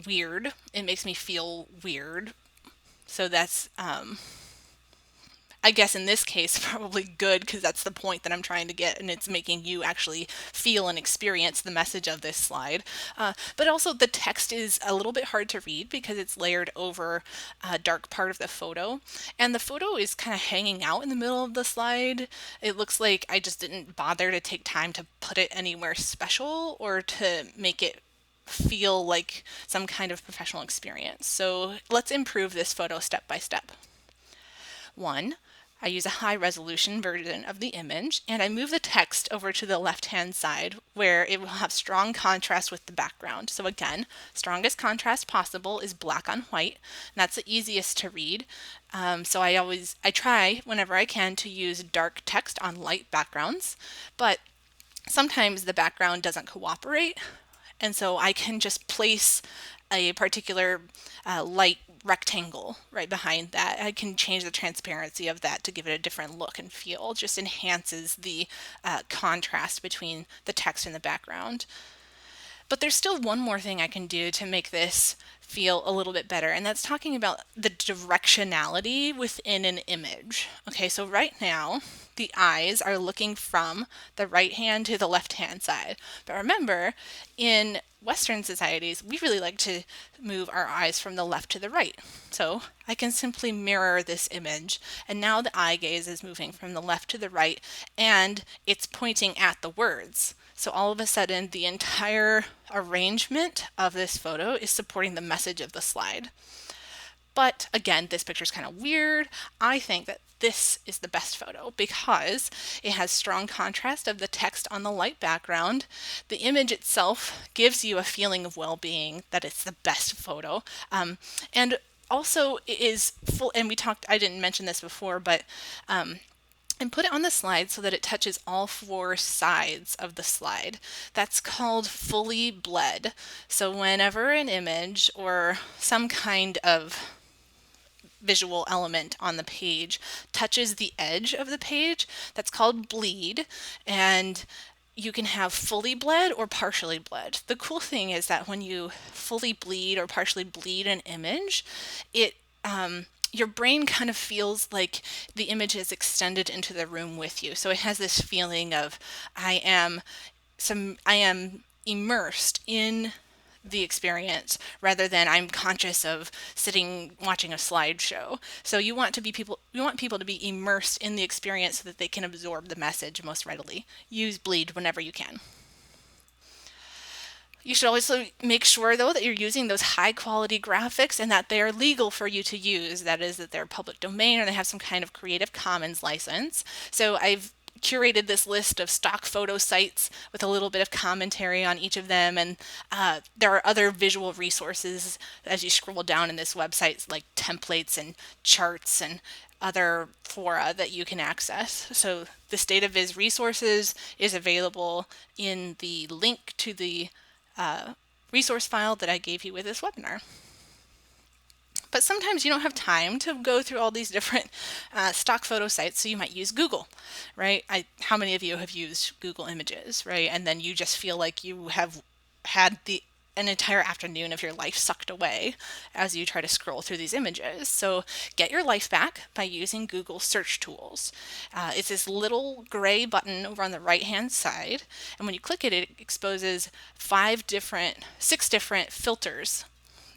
A: weird. It makes me feel weird. So that's I guess in this case, probably good because that's the point that I'm trying to get, and it's making you actually feel and experience the message of this slide. But also, the text is a little bit hard to read because it's layered over a dark part of the photo, and the photo is kind of hanging out in the middle of the slide. It looks like I just didn't bother to take time to put it anywhere special or to make it feel like some kind of professional experience. So let's improve this photo step by step. One, I use a high resolution version of the image and I move the text over to the left hand side where it will have strong contrast with the background. So again, strongest contrast possible is black on white, and that's the easiest to read. So I try whenever I can to use dark text on light backgrounds, but sometimes the background doesn't cooperate, and so I can just place a particular light rectangle right behind that. I can change the transparency of that to give it a different look and feel. It just enhances the contrast between the text and the background. But there's still one more thing I can do to make this feel a little bit better, and that's talking about the directionality within an image. Okay, so right now, the eyes are looking from the right hand to the left hand side. But remember, in Western societies, we really like to move our eyes from the left to the right. So I can simply mirror this image, and now the eye gaze is moving from the left to the right, and it's pointing at the words. So all of a sudden, the entire arrangement of this photo is supporting the message of the slide. But again, this picture is kind of weird. I think that this is the best photo because it has strong contrast of the text on the light background. The image itself gives you a feeling of well-being, that it's the best photo. And also it is full, and I didn't mention this before, but and put it on the slide so that it touches all four sides of the slide. That's called fully bled. So whenever an image or some kind of visual element on the page touches the edge of the page, that's called bleed, and you can have fully bled or partially bled. The cool thing is that when you fully bleed or partially bleed an image, it your brain kind of feels like the image is extended into the room with you. So it has this feeling of I am immersed in the experience rather than I'm conscious of sitting watching a slideshow. So you want people to be immersed in the experience so that they can absorb the message most readily. Use bleed whenever you can. You should also make sure, though, that you're using those high quality graphics and that they are legal for you to use. That is, that they're public domain or they have some kind of Creative Commons license. So I've curated this list of stock photo sites with a little bit of commentary on each of them, and there are other visual resources as you scroll down in this website, like templates and charts and other fora that you can access. So this data viz resources is available in the link to the resource file that I gave you with this webinar. But sometimes you don't have time to go through all these different stock photo sites, so you might use Google, right? How many of you have used Google Images, right? And then you just feel like you have had an entire afternoon of your life sucked away as you try to scroll through these images. So get your life back by using Google search tools. It's this little gray button over on the right hand side, and when you click it, it exposes 6 different filters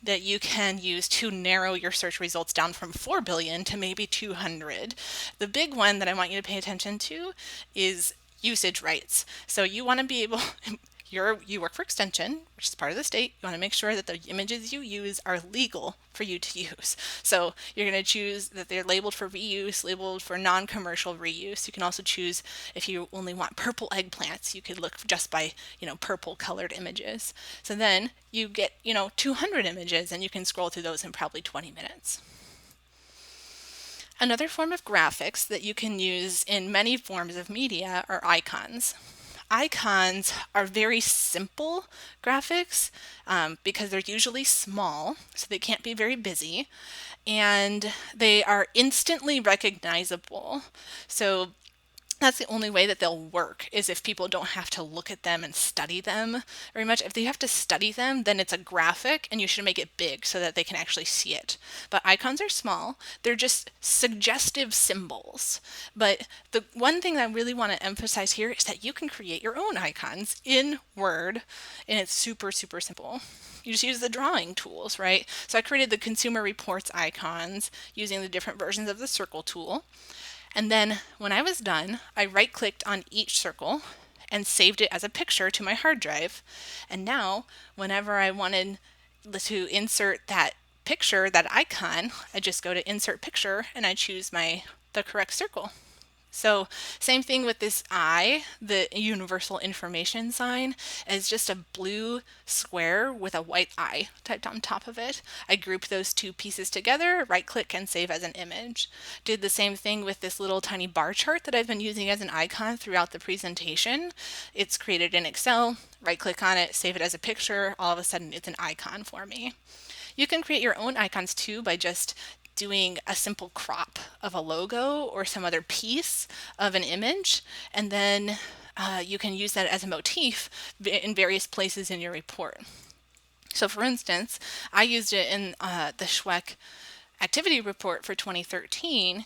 A: that you can use to narrow your search results down from 4 billion to maybe 200. The big one that I want you to pay attention to is usage rights. So you want to be able, you work for extension, which is part of the state. You want to make sure that the images you use are legal for you to use. So you're going to choose that they're labeled for reuse, labeled for non-commercial reuse. You can also choose if you only want purple eggplants, you could look just by, purple colored images. So then you get, 200 images and you can scroll through those in probably 20 minutes. Another form of graphics that you can use in many forms of media are icons. Icons are very simple graphics because they're usually small, so they can't be very busy, and they are instantly recognizable. So that's the only way that they'll work, is if people don't have to look at them and study them very much. If they have to study them, then it's a graphic and you should make it big so that they can actually see it. But icons are small. They're just suggestive symbols. But the one thing that I really want to emphasize here is that you can create your own icons in Word, and it's super, super simple. You just use the drawing tools, right? So I created the Consumer Reports icons using the different versions of the circle tool. And then when I was done, I right-clicked on each circle and saved it as a picture to my hard drive. And now, whenever I wanted to insert that picture, that icon, I just go to Insert Picture and I choose the correct circle. So same thing with this eye, the universal information sign is just a blue square with a white eye typed on top of it. I grouped those two pieces together, right click and save as an image. Did the same thing with this little tiny bar chart that I've been using as an icon throughout the presentation. It's created in Excel, right click on it, save it as a picture, all of a sudden it's an icon for me. You can create your own icons too by just doing a simple crop of a logo or some other piece of an image, and then you can use that as a motif in various places in your report. So for instance, I used it in the Schweck activity report for 2013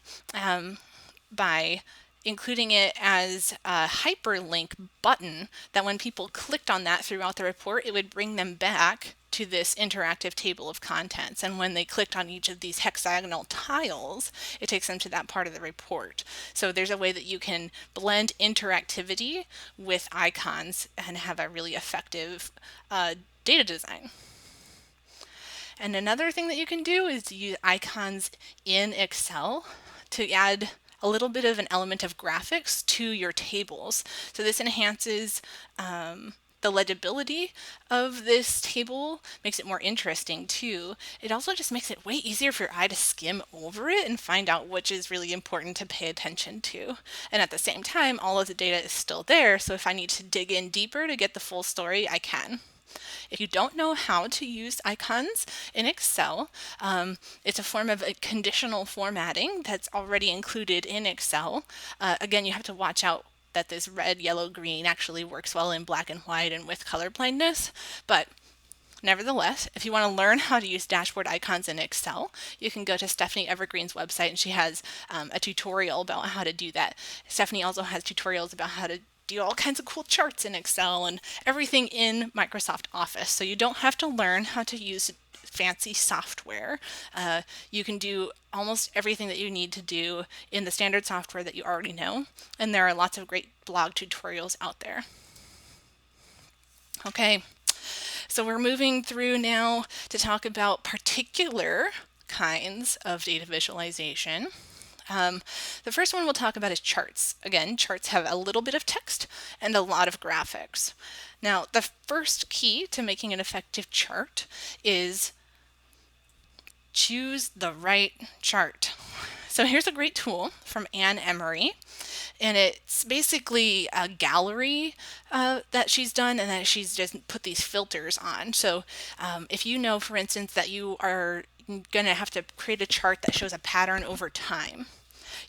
A: by including it as a hyperlink button that when people clicked on that throughout the report, it would bring them back to this interactive table of contents. And when they clicked on each of these hexagonal tiles, it takes them to that part of the report. So there's a way that you can blend interactivity with icons and have a really effective data design. And another thing that you can do is use icons in Excel to add a little bit of an element of graphics to your tables. So this enhances the legibility of this table, makes it more interesting too. It also just makes it way easier for your eye to skim over it and find out which is really important to pay attention to. And at the same time, all of the data is still there, so if I need to dig in deeper to get the full story, I can. If you don't know how to use icons in Excel, it's a form of a conditional formatting that's already included in Excel. Again, you have to watch out that this red, yellow, green actually works well in black and white and with color blindness. But nevertheless, if you want to learn how to use dashboard icons in Excel, you can go to Stephanie Evergreen's website, and she has a tutorial about how to do that. Stephanie also has tutorials about how to do all kinds of cool charts in Excel and everything in Microsoft Office. So you don't have to learn how to use fancy software. You can do almost everything that you need to do in the standard software that you already know. And there are lots of great blog tutorials out there. Okay, so we're moving through now to talk about particular kinds of data visualization. The first one we'll talk about is charts. Again, charts have a little bit of text and a lot of graphics. Now, the first key to making an effective chart is choose the right chart. So here's a great tool from Anne Emery, and it's basically a gallery that she's done, and that she's just put these filters on. So if you know, for instance, that you are going to have to create a chart that shows a pattern over time,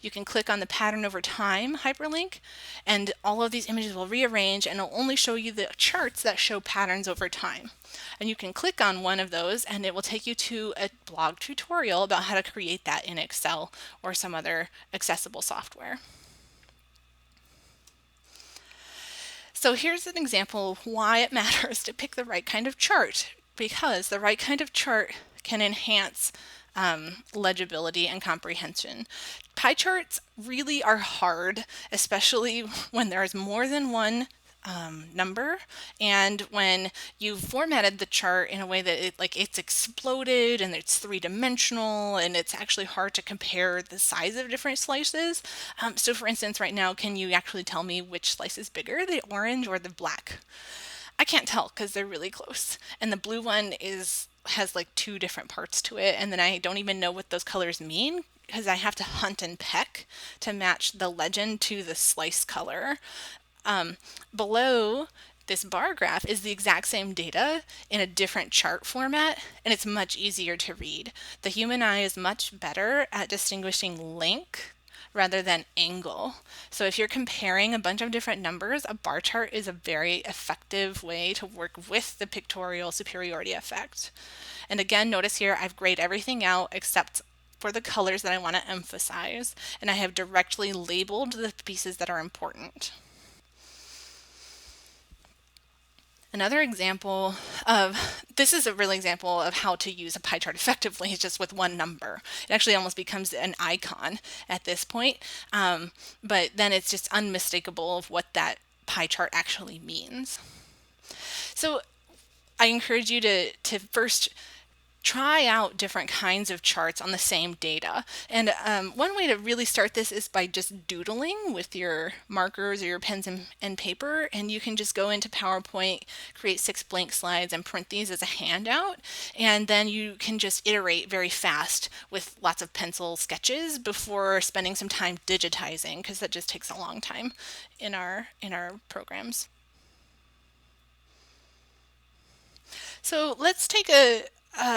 A: you can click on the pattern over time hyperlink, and all of these images will rearrange, and it'll only show you the charts that show patterns over time. And you can click on one of those and it will take you to a blog tutorial about how to create that in Excel or some other accessible software. So here's an example of why it matters to pick the right kind of chart. because the right kind of chart can enhance legibility and comprehension. Pie charts really are hard, especially when there's more than one number, and when you've formatted the chart in a way that it's exploded and it's three-dimensional, and it's actually hard to compare the size of different slices. So for instance, right now, can you actually tell me which slice is bigger, the orange or the black? I can't tell because they're really close. And the blue one has like two different parts to it, and then I don't even know what those colors mean because I have to hunt and peck to match the legend to the slice color. Below this bar graph is the exact same data in a different chart format, and it's much easier to read. The human eye is much better at distinguishing length rather than angle. So if you're comparing a bunch of different numbers, a bar chart is a very effective way to work with the pictorial superiority effect. And again, notice here I've grayed everything out except for the colors that I want to emphasize, and I have directly labeled the pieces that are important. Another example this is a real example of how to use a pie chart effectively, just with one number. It actually almost becomes an icon at this point, but then it's just unmistakable of what that pie chart actually means. So I encourage you to first try out different kinds of charts on the same data. And one way to really start this is by just doodling with your markers or your pens and paper. And you can just go into PowerPoint, create 6 blank slides, and print these as a handout. And then you can just iterate very fast with lots of pencil sketches before spending some time digitizing, because that just takes a long time in our programs. So let's take a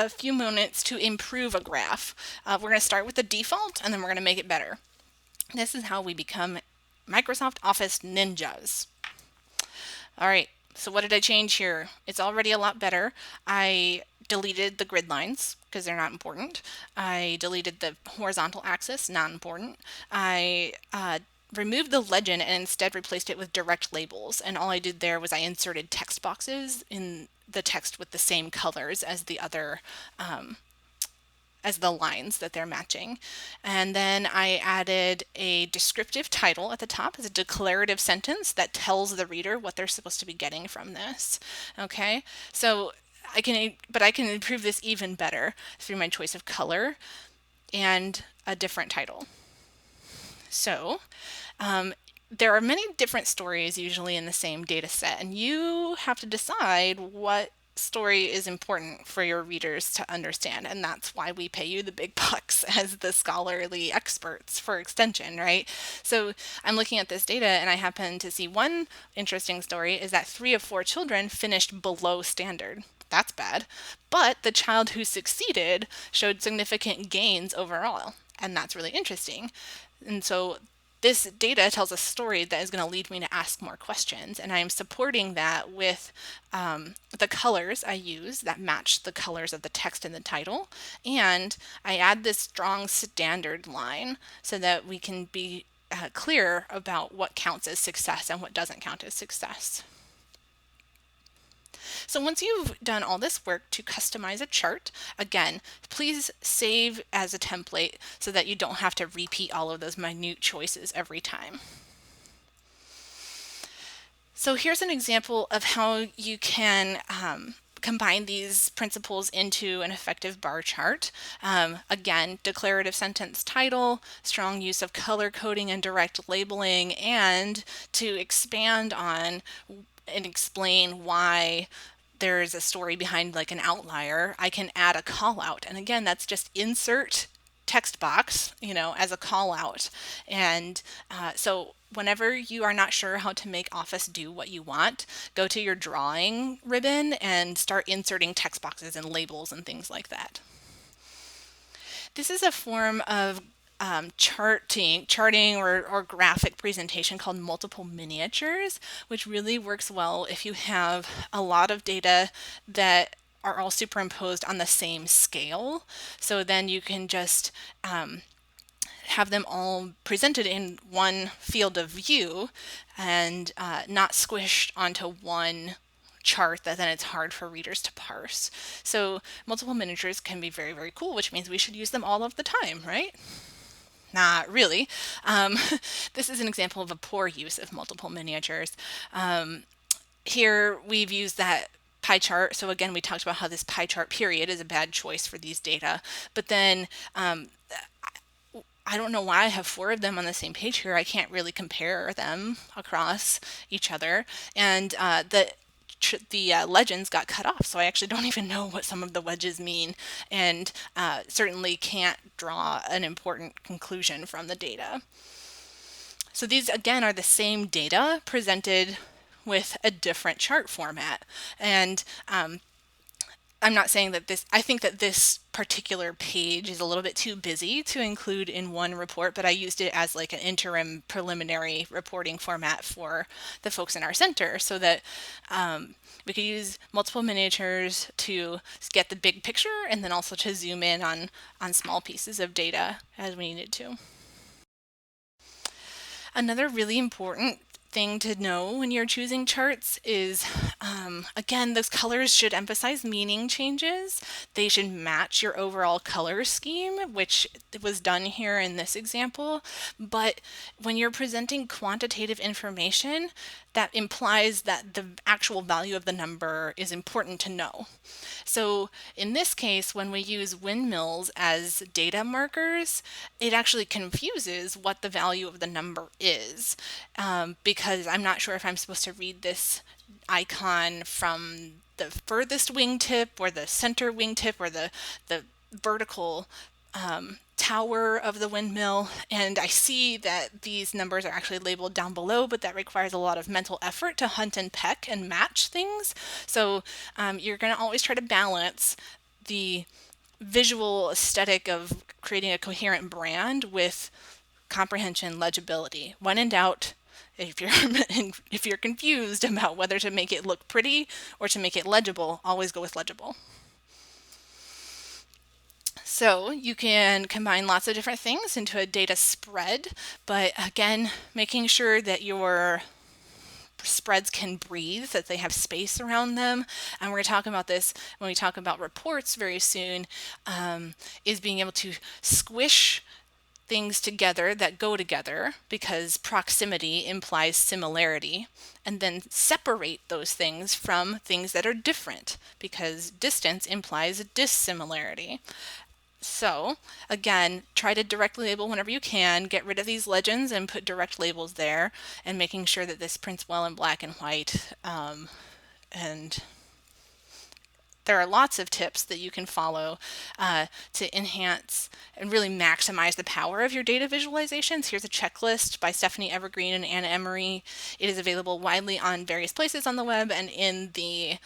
A: few moments to improve a graph. We're going to start with the default, and then we're going to make it better. This is how we become Microsoft Office ninjas. All right, so what did I change here? It's already a lot better. I deleted the grid lines because they're not important. I deleted the horizontal axis, not important. I removed the legend and instead replaced it with direct labels. And all I did there was I inserted text boxes in the text with the same colors as the other as the lines that they're matching. And then I added a descriptive title at the top as a declarative sentence that tells the reader what they're supposed to be getting from this. Okay, so I can improve this even better through my choice of color and a different title. So there are many different stories usually in the same data set, and you have to decide what story is important for your readers to understand, and that's why we pay you the big bucks as the scholarly experts for extension, right? So I'm looking at this data, and I happen to see one interesting story is that 3 of 4 children finished below standard. That's bad. But the child who succeeded showed significant gains overall, and that's really interesting. And so this data tells a story that is going to lead me to ask more questions, and I am supporting that with the colors I use that match the colors of the text in the title, and I add this strong standard line so that we can be clear about what counts as success and what doesn't count as success. So once you've done all this work to customize a chart, again, please save as a template so that you don't have to repeat all of those minute choices every time. So here's an example of how you can combine these principles into an effective bar chart. Again, declarative sentence title, strong use of color coding and direct labeling, and to expand on and explain why there's a story behind like an outlier, I can add a call out. And again, that's just insert text box, as a call out. And so whenever you are not sure how to make Office do what you want, go to your drawing ribbon and start inserting text boxes and labels and things like that. This is a form of charting or graphic presentation called multiple miniatures, which really works well if you have a lot of data that are all superimposed on the same scale. So then you can just have them all presented in one field of view and not squished onto one chart that then it's hard for readers to parse. So multiple miniatures can be very, very cool, which means we should use them all of the time, right? Not really. This is an example of a poor use of multiple miniatures. Here we've used that pie chart. So again, we talked about how this pie chart period is a bad choice for these data. But then I don't know why I have 4 of them on the same page here. I can't really compare them across each other. And the legends got cut off, so I actually don't even know what some of the wedges mean, and certainly can't draw an important conclusion from the data. So these, again, are the same data presented with a different chart format. And I'm not saying that I think that this particular page is a little bit too busy to include in one report, but I used it as like an interim preliminary reporting format for the folks in our center so that we could use multiple miniatures to get the big picture and then also to zoom in on small pieces of data as we needed to. Another really important thing to know when you're choosing charts is, again, those colors should emphasize meaning changes. They should match your overall color scheme, which was done here in this example. But when you're presenting quantitative information, that implies that the actual value of the number is important to know. So in this case, when we use windmills as data markers, it actually confuses what the value of the number is, because I'm not sure if I'm supposed to read this icon from the furthest wingtip or the center wingtip or the vertical tower of the windmill. And I see that these numbers are actually labeled down below, but that requires a lot of mental effort to hunt and peck and match things. So you're going to always try to balance the visual aesthetic of creating a coherent brand with comprehension, legibility. When in doubt, if you're confused about whether to make it look pretty or to make it legible, always go with legible. So you can combine lots of different things into a data spread, but again, making sure that your spreads can breathe, that they have space around them. And we're going to talk about this when we talk about reports very soon, is being able to squish things together that go together because proximity implies similarity, and then separate those things from things that are different because distance implies dissimilarity. So again, try to direct label whenever you can, get rid of these legends and put direct labels there, and making sure that this prints well in black and white. And there are lots of tips that you can follow to enhance and really maximize the power of your data visualizations. Here's a checklist by Stephanie Evergreen and Anna Emery. It is available widely on various places on the web and in the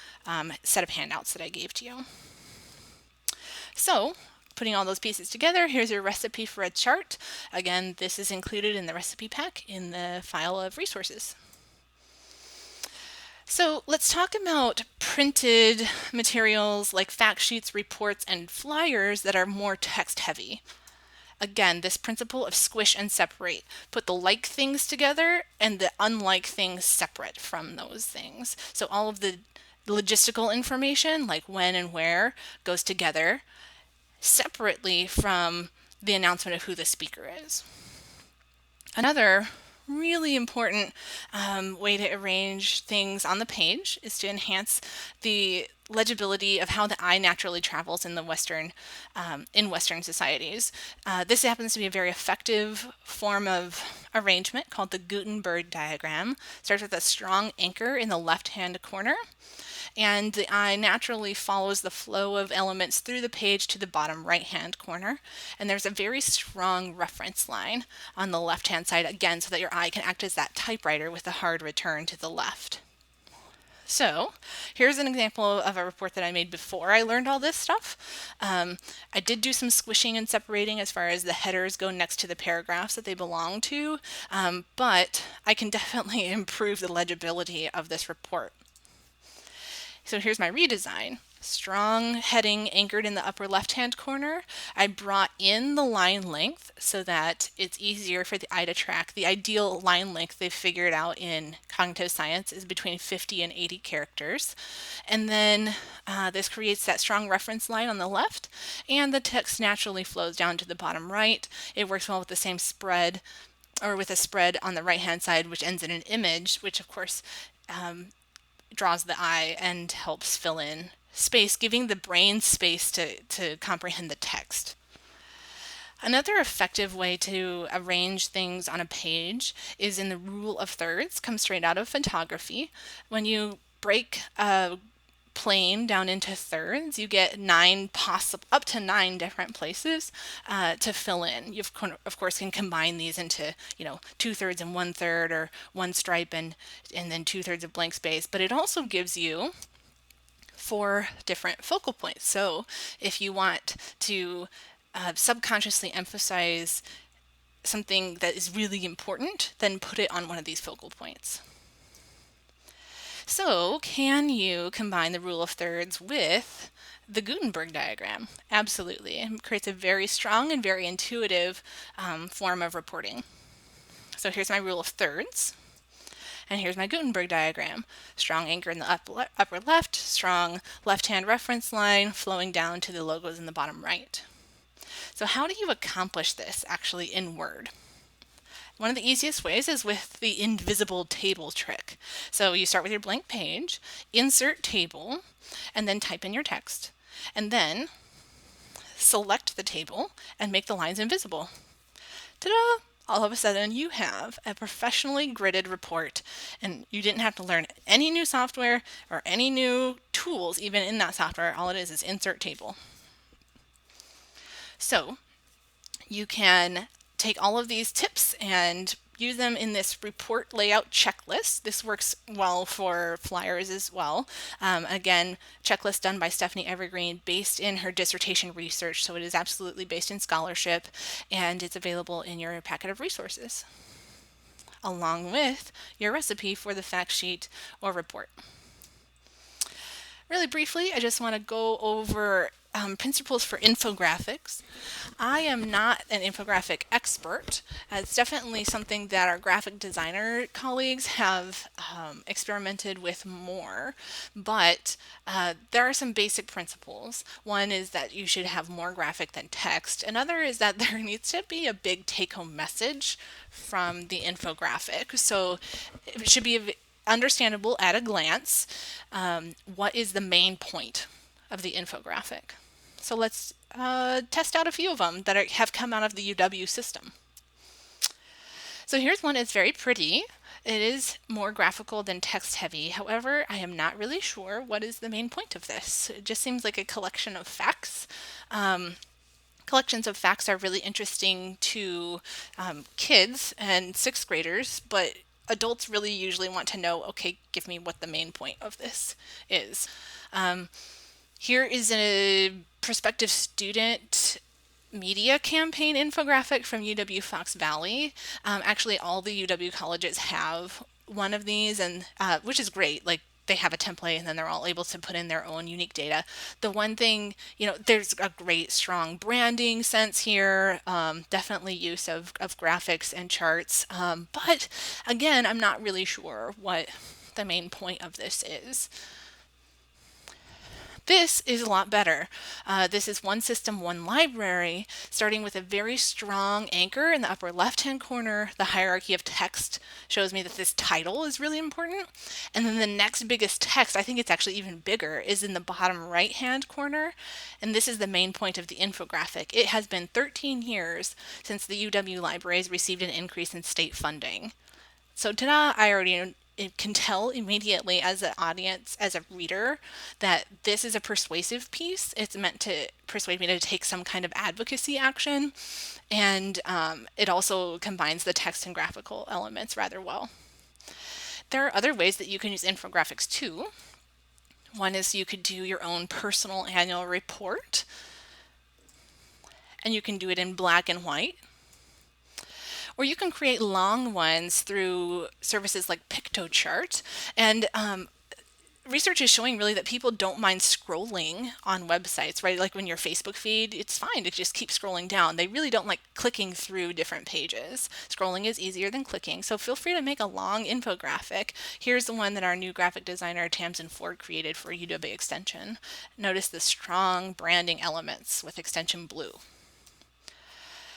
A: set of handouts that I gave to you. So, putting all those pieces together, here's your recipe for a chart. Again, this is included in the recipe pack in the file of resources. So let's talk about printed materials like fact sheets, reports, and flyers that are more text heavy. Again, this principle of squish and separate. Put the like things together and the unlike things separate from those things. So all of the logistical information, like when and where, goes together separately from the announcement of who the speaker is. Another really important way to arrange things on the page is to enhance the legibility of how the eye naturally travels in the Western societies. This happens to be a very effective form of arrangement called the Gutenberg diagram. It starts with a strong anchor in the left-hand corner, and the eye naturally follows the flow of elements through the page to the bottom right-hand corner. And there's a very strong reference line on the left-hand side, again, so that your eye can act as that typewriter with a hard return to the left. So here's an example of a report that I made before I learned all this stuff. I did do some squishing and separating as far as the headers go next to the paragraphs that they belong to, but I can definitely improve the legibility of this report. So here's my redesign. Strong heading anchored in the upper left-hand corner. I brought in the line length so that it's easier for the eye to track. The ideal line length they've figured out in cognitive science is between 50 and 80 characters. And then this creates that strong reference line on the left, and the text naturally flows down to the bottom right. It works well with the same spread, or with a spread on the right-hand side, which ends in an image, which of course draws the eye and helps fill in space, giving the brain space to comprehend the text. Another effective way to arrange things on a page is in the rule of thirds, comes straight out of photography. When you break a plane down into thirds, you get up to 9 different places to fill in. You of course can combine these into 2/3 and 1/3, or one stripe and then 2/3 of blank space. But it also gives you 4 different focal points. So if you want to subconsciously emphasize something that is really important, then put it on one of these focal points. So, can you combine the rule of thirds with the Gutenberg diagram? Absolutely. It creates a very strong and very intuitive form of reporting. So here's my rule of thirds, and here's my Gutenberg diagram. Strong anchor in the upper left, strong left-hand reference line flowing down to the logos in the bottom right. So how do you accomplish this actually in Word? One of the easiest ways is with the invisible table trick. So you start with your blank page, insert table, and then type in your text. And then select the table and make the lines invisible. Ta-da! All of a sudden you have a professionally gridded report, and you didn't have to learn any new software or any new tools even in that software. All it is insert table. So you can take all of these tips and use them in this report layout checklist. This works well for flyers as well. Again, checklist done by Stephanie Evergreen based in her dissertation research, so it is absolutely based in scholarship, and it's available in your packet of resources, along with your recipe for the fact sheet or report. Really briefly, I just want to go over principles for infographics. I am not an infographic expert. It's definitely something that our graphic designer colleagues have experimented with more, but there are some basic principles. One is that you should have more graphic than text. Another is that there needs to be a big take-home message from the infographic. So it should be understandable at a glance. What is the main point of the infographic? So let's test out a few of them that have come out of the UW system. So here's one. It's very pretty. It is more graphical than text heavy. However, I am not really sure what is the main point of this. It just seems like a collection of facts. Collections of facts are really interesting to kids and 6th graders, but adults really usually want to know, okay, give me what the main point of this is. Here is a prospective student media campaign infographic from UW Fox Valley. Actually, all the UW colleges have one of these, and which is great. Like, they have a template and then they're all able to put in their own unique data. The one thing, there's a great strong branding sense here, definitely use of graphics and charts. But again, I'm not really sure what the main point of this is. This is a lot better. This is one system, one library, starting with a very strong anchor in the upper left-hand corner. The hierarchy of text shows me that this title is really important. And then the next biggest text, I think it's actually even bigger, is in the bottom right-hand corner. And this is the main point of the infographic. It has been 13 years since the UW libraries received an increase in state funding. So ta-da, I already can tell immediately as an audience, as a reader, that this is a persuasive piece. It's meant to persuade me to take some kind of advocacy action, and it also combines the text and graphical elements rather well. There are other ways that you can use infographics too. One is you could do your own personal annual report, and you can do it in black and white. Or you can create long ones through services like PictoChart. And research is showing really that people don't mind scrolling on websites, right? Like when your Facebook feed, it's fine to just keep scrolling down. They really don't like clicking through different pages. Scrolling is easier than clicking, so feel free to make a long infographic. Here's the one that our new graphic designer Tamsin Ford created for UW Extension. Notice the strong branding elements with extension blue.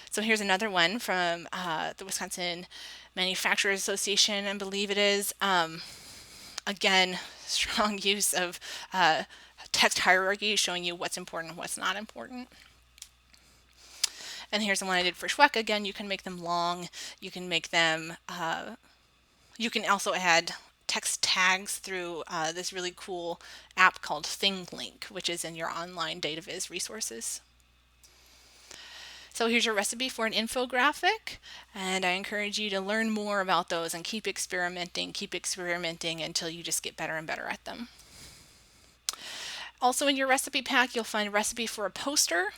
A: So here's another one from the Wisconsin Manufacturers Association, I believe it is. Again, strong use of text hierarchy, showing you what's important and what's not important. And here's the one I did for Schweck. Again, you can make them long. You can make them, you can also add text tags through this really cool app called ThingLink, which is in your online DataViz resources. So here's your recipe for an infographic, and I encourage you to learn more about those and keep experimenting until you just get better and better at them. Also in your recipe pack, you'll find a recipe for a poster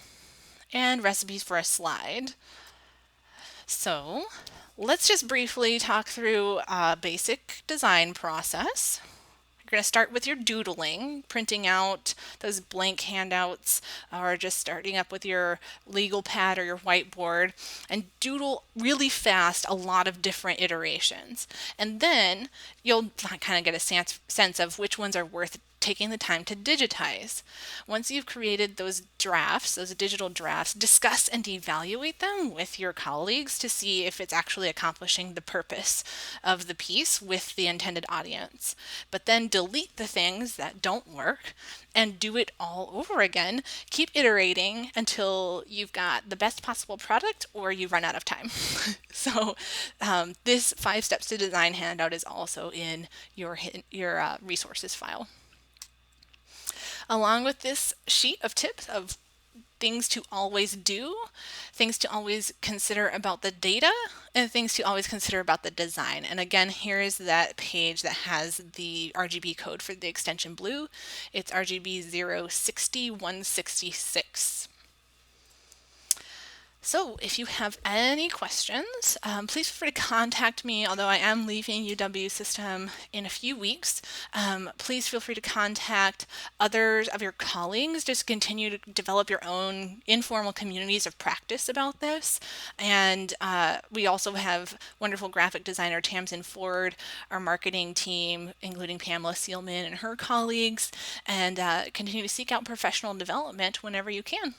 A: and recipes for a slide. So let's just briefly talk through a basic design process. You're going to start with your doodling, printing out those blank handouts, or just starting up with your legal pad or your whiteboard, and doodle really fast a lot of different iterations. And then you'll kind of get a sense of which ones are worth taking the time to digitize. Once you've created those drafts, those digital drafts, discuss and evaluate them with your colleagues to see if it's actually accomplishing the purpose of the piece with the intended audience. But then delete the things that don't work and do it all over again. Keep iterating until you've got the best possible product or you run out of time. So this 5 Steps to Design handout is also in your resources file. Along with this sheet of tips of things to always do, things to always consider about the data, and things to always consider about the design. And again, here's that page that has the RGB code for the extension blue. It's RGB 060166. So if you have any questions, please feel free to contact me, although I am leaving UW system in a few weeks. Please feel free to contact others of your colleagues. Just continue to develop your own informal communities of practice about this. And we also have wonderful graphic designer Tamsin Ford, our marketing team, including Pamela Seelman and her colleagues, and continue to seek out professional development whenever you can.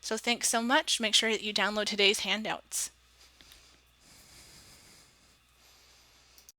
A: So thanks so much. Make sure that you download today's handouts.